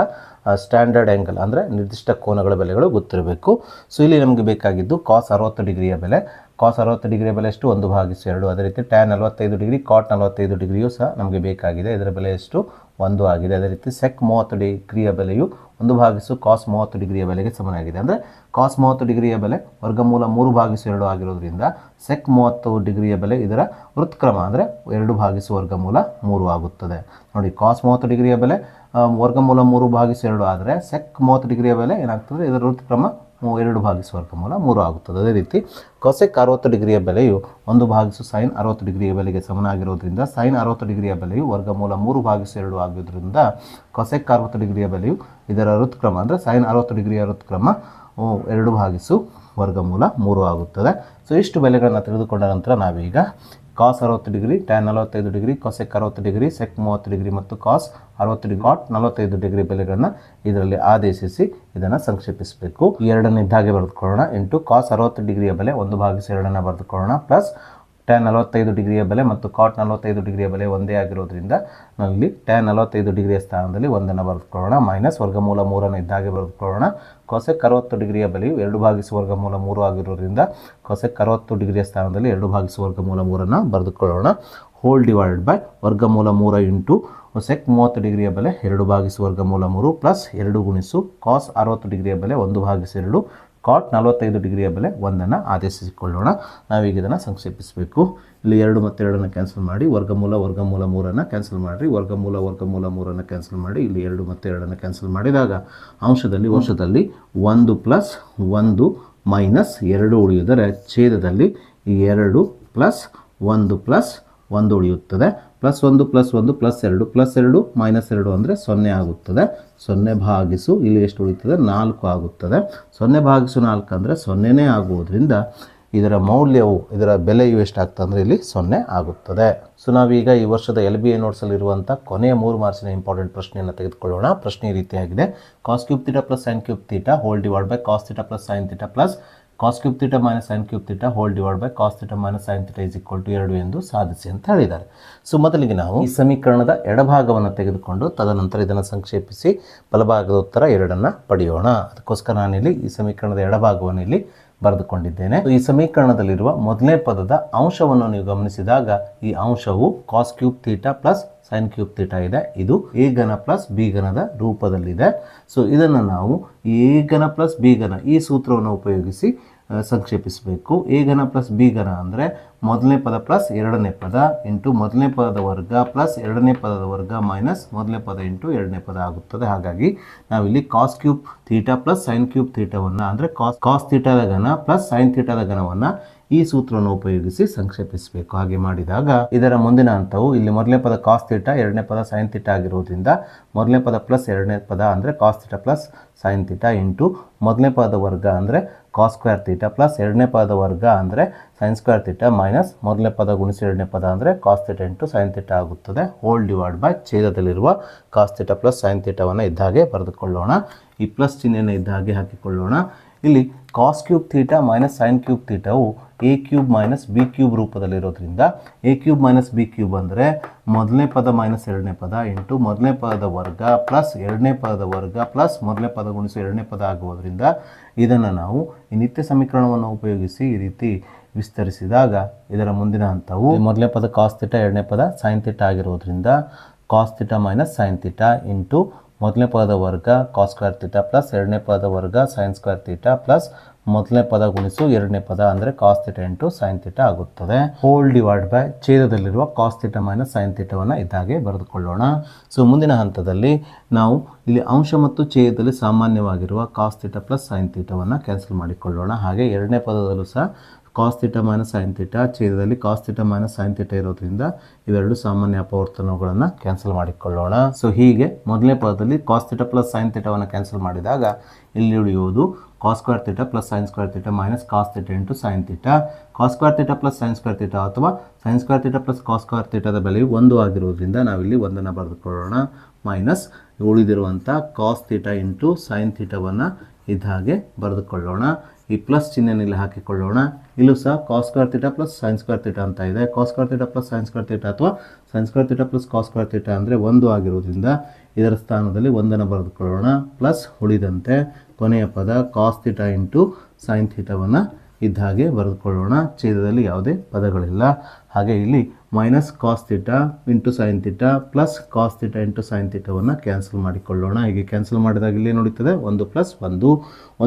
ಸ್ಟ್ಯಾಂಡರ್ಡ್ ಆ್ಯಂಗಲ್ ಅಂದರೆ ನಿರ್ದಿಷ್ಟ ಕೋನಗಳ ಬೆಲೆಗಳು ಗೊತ್ತಿರಬೇಕು. ಸೊ ಇಲ್ಲಿ ನಮಗೆ ಬೇಕಾಗಿದ್ದು ಕಾಸ್ 60 ಡಿಗ್ರಿಯ ಬೆಲೆ. ಕಾಸ್ 60 ಡಿಗ್ರಿಯ ಬೆಲೆ ಎಷ್ಟು 1/2. ಅದೇ ರೀತಿ tan 45 ಡಿಗ್ರಿ ಕಾಟ್ 45 ಡಿಗ್ರಿಯೂ ಸಹ ನಮಗೆ ಬೇಕಾಗಿದೆ. ಇದರ ಬೆಲೆ ಎಷ್ಟು 1 ಆಗಿದೆ. ಅದೇ ರೀತಿ ಸೆಕ್ 30 ಡಿಗ್ರಿಯ ಬೆಲೆಯು 1/2 ಕಾಸ್ 30 ಡಿಗ್ರಿಯ ಬೆಲೆಗೆ ಸಮನಾಗಿದೆ. ಅಂದರೆ ಕಾಸ್ 30 ಡಿಗ್ರಿಯ ಬೆಲೆ ವರ್ಗಮೂಲ 3/2 ಆಗಿರೋದ್ರಿಂದ ಸೆಕ್ 30 ಡಿಗ್ರಿಯ ಬೆಲೆ ಇದರ ವೃತ್ಕ್ರಮ ಅಂದರೆ 2 ವರ್ಗಮೂಲ 3 ಆಗುತ್ತದೆ. ನೋಡಿ ಕಾಸ್ 30 ಡಿಗ್ರಿಯ ಬೆಲೆ ವರ್ಗಮೂಲ 3/2 ಆದರೆ ಸೆಕ್ 30 ಡಿಗ್ರಿಯ ಬೆಲೆ ಏನಾಗ್ತದೆ ಇದರ ವೃತ್ಕ್ರಮ 2 ವರ್ಗಮೂಲ 3 ಆಗುತ್ತದೆ. ಅದೇ ರೀತಿ ಕೊಸೆಕ್ 60 ಡಿಗ್ರಿಯ ಬೆಲೆಯು 1 ಸೈನ್ 60 ಡಿಗ್ರಿಯ ಬೆಲೆಗೆ ಸಮನಾಗಿರೋದ್ರಿಂದ ಸೈನ್ 60 ಡಿಗ್ರಿಯ ಬೆಲೆಯು ವರ್ಗಮೂಲ 3/2 ಆಗಿರೋದ್ರಿಂದ ಕೊಸೆಕ್ 60 ಡಿಗ್ರಿಯ ಬೆಲೆಯು ಇದರ ವೃತ್ಕ್ರಮ ಅಂದರೆ ಸೈನ್ 60 ಡಿಗ್ರಿಯ ವೃತ್ಕ್ರಮ 2 ವರ್ಗಮೂಲ 3 ಆಗುತ್ತದೆ. ಸೊ ಇಷ್ಟು ಬೆಲೆಗಳನ್ನು ತಿಳಿದುಕೊಂಡ ನಂತರ ನಾವೀಗ ಕಾಸ್ 60 degree tan 45 degree cosec 60 degree sec 30 degree ಮತ್ತು ಕಾಸ್ 60 ಡಿಗ್ರಿ ಕಾಟ್ 45 ಡಿಗ್ರಿ ಬೆಲೆಗಳನ್ನು ಇದರಲ್ಲಿ ಆದೇಶಿಸಿ ಇದನ್ನು ಸಂಕ್ಷೇಪಿಸಬೇಕು. ಈ ಎರಡನ್ನು ಇದ್ದಾಗೆ ಬರೆದುಕೊಳ್ಳೋಣ. ಇಂಟು ಕಾಸ್ 60 ಡಿಗ್ರಿಯ ಬೆಲೆ 1/2 ಬರೆದುಕೊಳ್ಳೋಣ ಪ್ಲಸ್ ಟ್ಯಾನ್ 45 ಡಿಗ್ರಿಯ ಬೆಲೆ ಮತ್ತು ಕಾಟ್ 45 ಡಿಗ್ರಿಯ ಬೆಲೆ ಒಂದೇ ಆಗಿರೋದ್ರಿಂದ ನಾವಿಲ್ಲಿ ಟ್ಯಾನ್ 45 ಡಿಗ್ರಿಯ ಸ್ಥಾನದಲ್ಲಿ 1 ಬರೆದುಕೊಳ್ಳೋಣ ಮೈನಸ್ ವರ್ಗಮೂಲ 3 ಇದ್ದಾಗೆ ಬರೆದುಕೊಳ್ಳೋಣ. ಕೊಸೆಕ್ 60 ಡಿಗ್ರಿಯ ಬೆಲೆಯು 2 ವರ್ಗಮೂಲ 3 ಆಗಿರೋದ್ರಿಂದ ಕೊಸೆಕ್ 60 ಡಿಗ್ರಿಯ ಸ್ಥಾನದಲ್ಲಿ 2 ವರ್ಗಮೂಲ 3 ಬರೆದುಕೊಳ್ಳೋಣ. ಹೋಲ್ ಡಿವೈಡೆಡ್ ಬೈ ವರ್ಗಮೂಲ 3 ಇಂಟು ಸೆಕ್ 30 ಡಿಗ್ರಿಯ ಬೆಲೆ 2 ವರ್ಗಮೂಲ 3 ಪ್ಲಸ್ 2 ಗುಣಿಸು ಕಾಸ್ 60 ಡಿಗ್ರಿಯ ಬೆಲೆ 1/2 ಕಾಟ್ 45 ಡಿಗ್ರಿಯ ಬೆಲೆ 1 ಆದೇಶಿಸಿಕೊಳ್ಳೋಣ. ನಾವೀಗ ಇದನ್ನು ಸಂಕ್ಷೇಪಿಸಬೇಕು. ಇಲ್ಲಿ 2 ಮತ್ತು 2 ಕ್ಯಾನ್ಸಲ್ ಮಾಡಿ ವರ್ಗಮೂಲ 3 ಕ್ಯಾನ್ಸಲ್ ಮಾಡಿರಿ. ವರ್ಗಮೂಲ 3 ಕ್ಯಾನ್ಸಲ್ ಮಾಡಿ ಇಲ್ಲಿ 2 ಮತ್ತು 2 ಕ್ಯಾನ್ಸಲ್ ಮಾಡಿದಾಗ ಅಂಶದಲ್ಲಿ ವರ್ಷದಲ್ಲಿ 1 ಪ್ಲಸ್ 1 ಮೈನಸ್ 2 ಉಳಿಯುವುದರ ಛೇದದಲ್ಲಿ 2 ಪ್ಲಸ್ 1 ಪ್ಲಸ್ 1 ಉಳಿಯುತ್ತದೆ. +1 +1 +2 +2 -2 ಅಂದರೆ 0 ಆಗುತ್ತದೆ. 0 ಇಲ್ಲಿ ಎಷ್ಟು ಉಳಿಯುತ್ತದೆ 4 ಆಗುತ್ತದೆ. 0/4 ಅಂದರೆ 0ನೇ ಆಗುವುದರಿಂದ ಇದರ ಮೌಲ್ಯವು ಇದರ ಬೆಲೆಯು ಎಷ್ಟಾಗ್ತದೆ ಅಂದರೆ ಇಲ್ಲಿ 0 ಆಗುತ್ತದೆ. ಸೊ ನಾವೀಗ ಈ ವರ್ಷದ LBA ನೋಟ್ಸಲ್ಲಿರುವಂಥ ಕೊನೆಯ 3 ಮಾರ್ಕ್ಸಿನ ಇಂಪಾರ್ಟೆಂಟ್ ಪ್ರಶ್ನೆಯನ್ನು ತೆಗೆದುಕೊಳ್ಳೋಣ. ಪ್ರಶ್ನೆ ಈ ರೀತಿಯಾಗಿದೆ. Cos cube theta plus sine cube theta whole divide by cos theta plus sine theta plus cos cube theta minus sine cube theta whole divide by cos theta minus sine theta = 2 ಎಂದು ಸಾಧಿಸಿ ಅಂತ ಹೇಳಿದ್ದಾರೆ. So ಮೊದಲಿಗೆ ನಾವು ಈ ಸಮೀಕರಣದ ಎಡಭಾಗವನ್ನು ತೆಗೆದುಕೊಂಡು ತದನಂತರ ಇದನ್ನು ಸಂಕ್ಷೇಪಿಸಿ ಬಲಭಾಗದ ಉತ್ತರ 2 ಪಡೆಯೋಣ. ಅದಕ್ಕೋಸ್ಕರ ನಾನಿಲ್ಲಿ ಈ ಸಮೀಕರಣದ ಎಡಭಾಗವನ್ನು ಇಲ್ಲಿ ಬರೆದುಕೊಂಡಿದ್ದೇನೆ. ಈ ಸಮೀಕರಣದಲ್ಲಿರುವ ಮೊದಲನೇ ಪದದ ಅಂಶವನ್ನು ನೀವು ಗಮನಿಸಿದಾಗ ಈ ಅಂಶವು cos cube theta plus sine cube theta ಇದೆ. ಇದು ಎ ಘನ ಪ್ಲಸ್ ಬಿ ಘನದ ರೂಪದಲ್ಲಿದೆ. ಸೊ ಇದನ್ನು ನಾವು ಎ ಘನ ಪ್ಲಸ್ ಬಿ ಘನ ಈ ಸೂತ್ರವನ್ನು ಉಪಯೋಗಿಸಿ ಸಂಕ್ಷೇಪಿಸಬೇಕು. ಎ ಘನ ಪ್ಲಸ್ ಬಿ ಘನ ಅಂದರೆ ಮೊದಲನೇ ಪದ ಪ್ಲಸ್ ಎರಡನೇ ಪದ ಇಂಟು ಮೊದಲನೇ ಪದದ ವರ್ಗ ಪ್ಲಸ್ ಎರಡನೇ ಪದದ ವರ್ಗ ಮೈನಸ್ ಮೊದಲನೇ ಪದ ಇಂಟು ಎರಡನೇ ಪದ ಆಗುತ್ತದೆ. ಹಾಗಾಗಿ ನಾವಿಲ್ಲಿ cos cube theta plus sine cube ಥೀಟಾವನ್ನು ಅಂದರೆ ಕಾಸ್ ಥೀಟಾದ ಘನ ಪ್ಲಸ್ ಸೈನ್ ಥೀಟಾದ ಘನವನ್ನು ಈ ಸೂತ್ರವನ್ನು ಉಪಯೋಗಿಸಿ ಸಂಕ್ಷೇಪಿಸಬೇಕು. ಹಾಗೆ ಮಾಡಿದಾಗ ಇದರ ಮುಂದಿನ ಹಂತವು ಇಲ್ಲಿ ಮೊದಲನೇ ಪದ ಕಾಸ್ ಥೀಟಾ ಎರಡನೇ ಪದ ಸೈನ್ ಥೀಟಾ ಆಗಿರುವುದರಿಂದ ಮೊದಲನೇ ಪದ ಪ್ಲಸ್ ಎರಡನೇ ಪದ ಅಂದರೆ cos theta plus sine theta into ಮೊದಲನೇ ಪದದ ವರ್ಗ ಅಂದರೆ ಕಾಸ್ ಸ್ಕ್ವೇರ್ ಥೀಟಾ ಪ್ಲಸ್ ಎರಡನೇ ಪದದ ವರ್ಗ ಅಂದರೆ ಸೈನ್ ಸ್ಕ್ವೇರ್ ಥೀಟಾ ಮೈನಸ್ ಮೊದಲನೇ ಪದ ಗುಣಿಸಿ ಎರಡನೇ ಪದ ಅಂದರೆ cos theta into sine theta ಆಗುತ್ತದೆ. ಹೋಲ್ ಡಿವೈಡ್ ಬೈ ಛೇದದಲ್ಲಿರುವ ಕಾಸ್ ಥೀಟಾ ಪ್ಲಸ್ ಸೈನ್ ಥೀಟಾವನ್ನು ಇದ್ದ ಹಾಗೆ ಬರೆದುಕೊಳ್ಳೋಣ. ಈ ಪ್ಲಸ್ ಚಿಹ್ನೆಯನ್ನು ಇದ್ದ ಹಾಗೆ ಹಾಕಿಕೊಳ್ಳೋಣ. ಇಲ್ಲಿ cos cube theta minus sine cube ಥೀಟಾವು a cube minus b cube ರೂಪದಲ್ಲಿರೋದ್ರಿಂದ a cube minus b cube ಅಂದರೆ ಮೊದಲನೇ ಪದ ಮೈನಸ್ ಎರಡನೇ ಪದ ಇಂಟು ಮೊದಲನೇ ಪದದ ವರ್ಗ ಪ್ಲಸ್ ಎರಡನೇ ಪದದ ವರ್ಗ ಪ್ಲಸ್ ಮೊದಲನೇ ಪದ ಗುಣಿಸು ಎರಡನೇ ಪದ ಆಗುವುದರಿಂದ ಇದನ್ನು ನಾವು ಈ ನಿತ್ಯ ಸಮೀಕರಣವನ್ನು ಉಪಯೋಗಿಸಿ ಈ ರೀತಿ ವಿಸ್ತರಿಸಿದಾಗ ಇದರ ಮುಂದಿನ ಹಂತವು ಮೊದಲನೇ ಪದ ಕಾಸ್ ಥೀಟಾ ಎರಡನೇ ಪದ ಸೈನ್ ಥೀಟಾ ಆಗಿರೋದ್ರಿಂದ cos theta minus sine theta into ಮೊದಲನೇ ಪದದ ವರ್ಗ ಕಾಸ್ ಸ್ಕ್ವೇರ್ ಥೀಟಾ ಪ್ಲಸ್ ಎರಡನೇ ಪದದ ವರ್ಗ ಸೈನ್ ಸ್ಕ್ವೇರ್ ಥೀಟಾ ಪ್ಲಸ್ ಮೊದಲನೇ ಪದ ಗುಣಿಸು ಎರಡನೇ ಪದ ಅಂದರೆ cos theta into sine theta ಆಗುತ್ತದೆ. ಹೋಲ್ ಡಿವೈಡ್ ಬೈ ಛೇದದಲ್ಲಿರುವ ಕಾಸ್ ಥೀಟಾ ಮೈನಸ್ ಸೈನ್ ಥೀಟಾವನ್ನು ಇದ್ದಾಗೆ ಬರೆದುಕೊಳ್ಳೋಣ. ಸೊ ಮುಂದಿನ ಹಂತದಲ್ಲಿ ನಾವು ಇಲ್ಲಿ ಅಂಶ ಮತ್ತು ಛೇದದಲ್ಲಿ ಸಾಮಾನ್ಯವಾಗಿರುವ ಕಾಸ್ ಥೀಟಾ ಪ್ಲಸ್ ಸೈನ್ ಥೀಟಾವನ್ನು ಕ್ಯಾನ್ಸಲ್ ಮಾಡಿಕೊಳ್ಳೋಣ. ಹಾಗೆ ಎರಡನೇ ಪದದಲ್ಲೂ ಸಹ cos theta minus sine theta ಛೇದದಲ್ಲಿ cos theta minus sine theta ಇರೋದ್ರಿಂದ ಇವೆರಡು ಸಾಮಾನ್ಯ ಅಪವರ್ತನಗಳನ್ನು ಕ್ಯಾನ್ಸಲ್ ಮಾಡಿಕೊಳ್ಳೋಣ. ಸೊ ಹೀಗೆ ಮೊದಲನೇ ಪದದಲ್ಲಿ ಕಾಸ್ ಥೀಟಾ ಪ್ಲಸ್ ಸೈನ್ ಥೀಟಾವನ್ನು ಕ್ಯಾನ್ಸಲ್ ಮಾಡಿದಾಗ ಇಲ್ಲಿ ಉಳಿಯುವುದು cos square theta plus sine square theta minus cos theta into sine theta. Cos square theta plus sine square theta ಅಥವಾ sine square theta plus cos square ಥೀಟಾದ ಬೆಲೆಯು 1 ಆಗಿರುವುದರಿಂದ ನಾವಿಲ್ಲಿ 1 ಬರೆದುಕೊಳ್ಳೋಣ. ಮೈನಸ್ ಉಳಿದಿರುವಂಥ ಕಾಸ್ ಥೀಟಾ ಇಂಟು ಸೈನ್ ಥೀಟಾವನ್ನು ಇದ್ದ ಹಾಗೆ ಬರೆದುಕೊಳ್ಳೋಣ. ಈ ಪ್ಲಸ್ ಚಿಹ್ನೆಯಲ್ಲಿ ಹಾಕಿಕೊಳ್ಳೋಣ. ಇಲ್ಲೂ ಸಹ cos square theta plus sine square theta ಅಂತ ಇದೆ. Cos square theta plus sine square theta ಅಥವಾ sine square theta plus cos square theta ಅಂದರೆ 1 ಆಗಿರುವುದರಿಂದ ಇದರ ಸ್ಥಾನದಲ್ಲಿ 1 ಬರೆದುಕೊಳ್ಳೋಣ. ಪ್ಲಸ್ ಉಳಿದಂತೆ ಕೊನೆಯ ಪದ ಕಾಸ್ ಥೀಟಾ ಇಂಟು ಸೈನ್ ಥೀಟಾವನ್ನು ಇದ್ದ ಹಾಗೆ ಬರೆದುಕೊಳ್ಳೋಣ. ಛೇದದಲ್ಲಿ ಯಾವುದೇ ಪದಗಳಿಲ್ಲ. ಹಾಗೆ ಇಲ್ಲಿ minus cos theta into sine theta plus cos theta into sine ಥೀಟಾವನ್ನು ಕ್ಯಾನ್ಸಲ್ ಮಾಡಿಕೊಳ್ಳೋಣ. ಹೀಗೆ ಕ್ಯಾನ್ಸಲ್ ಮಾಡಿದಾಗ ಇಲ್ಲಿ ನೋಡುತ್ತದೆ 1 + 1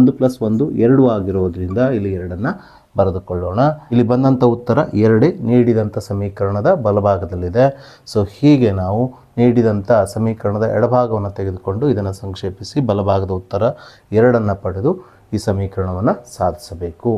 1 + 1 2 ಆಗಿರೋದ್ರಿಂದ ಇಲ್ಲಿ 2 ಬರೆದುಕೊಳ್ಳೋಣ. ಇಲ್ಲಿ ಬಂದಂಥ ಉತ್ತರ 2 ನೀಡಿದಂಥ ಸಮೀಕರಣದ ಬಲಭಾಗದಲ್ಲಿದೆ. ಸೊ ಹೀಗೆ ನಾವು ನೀಡಿದಂಥ ಸಮೀಕರಣದ ಎಡಭಾಗವನ್ನು ತೆಗೆದುಕೊಂಡು ಇದನ್ನು ಸಂಕ್ಷೇಪಿಸಿ ಬಲಭಾಗದ ಉತ್ತರ 2 ಪಡೆದು ಈ ಸಮೀಕರಣವನ್ನು ಸಾಧಿಸಬೇಕು.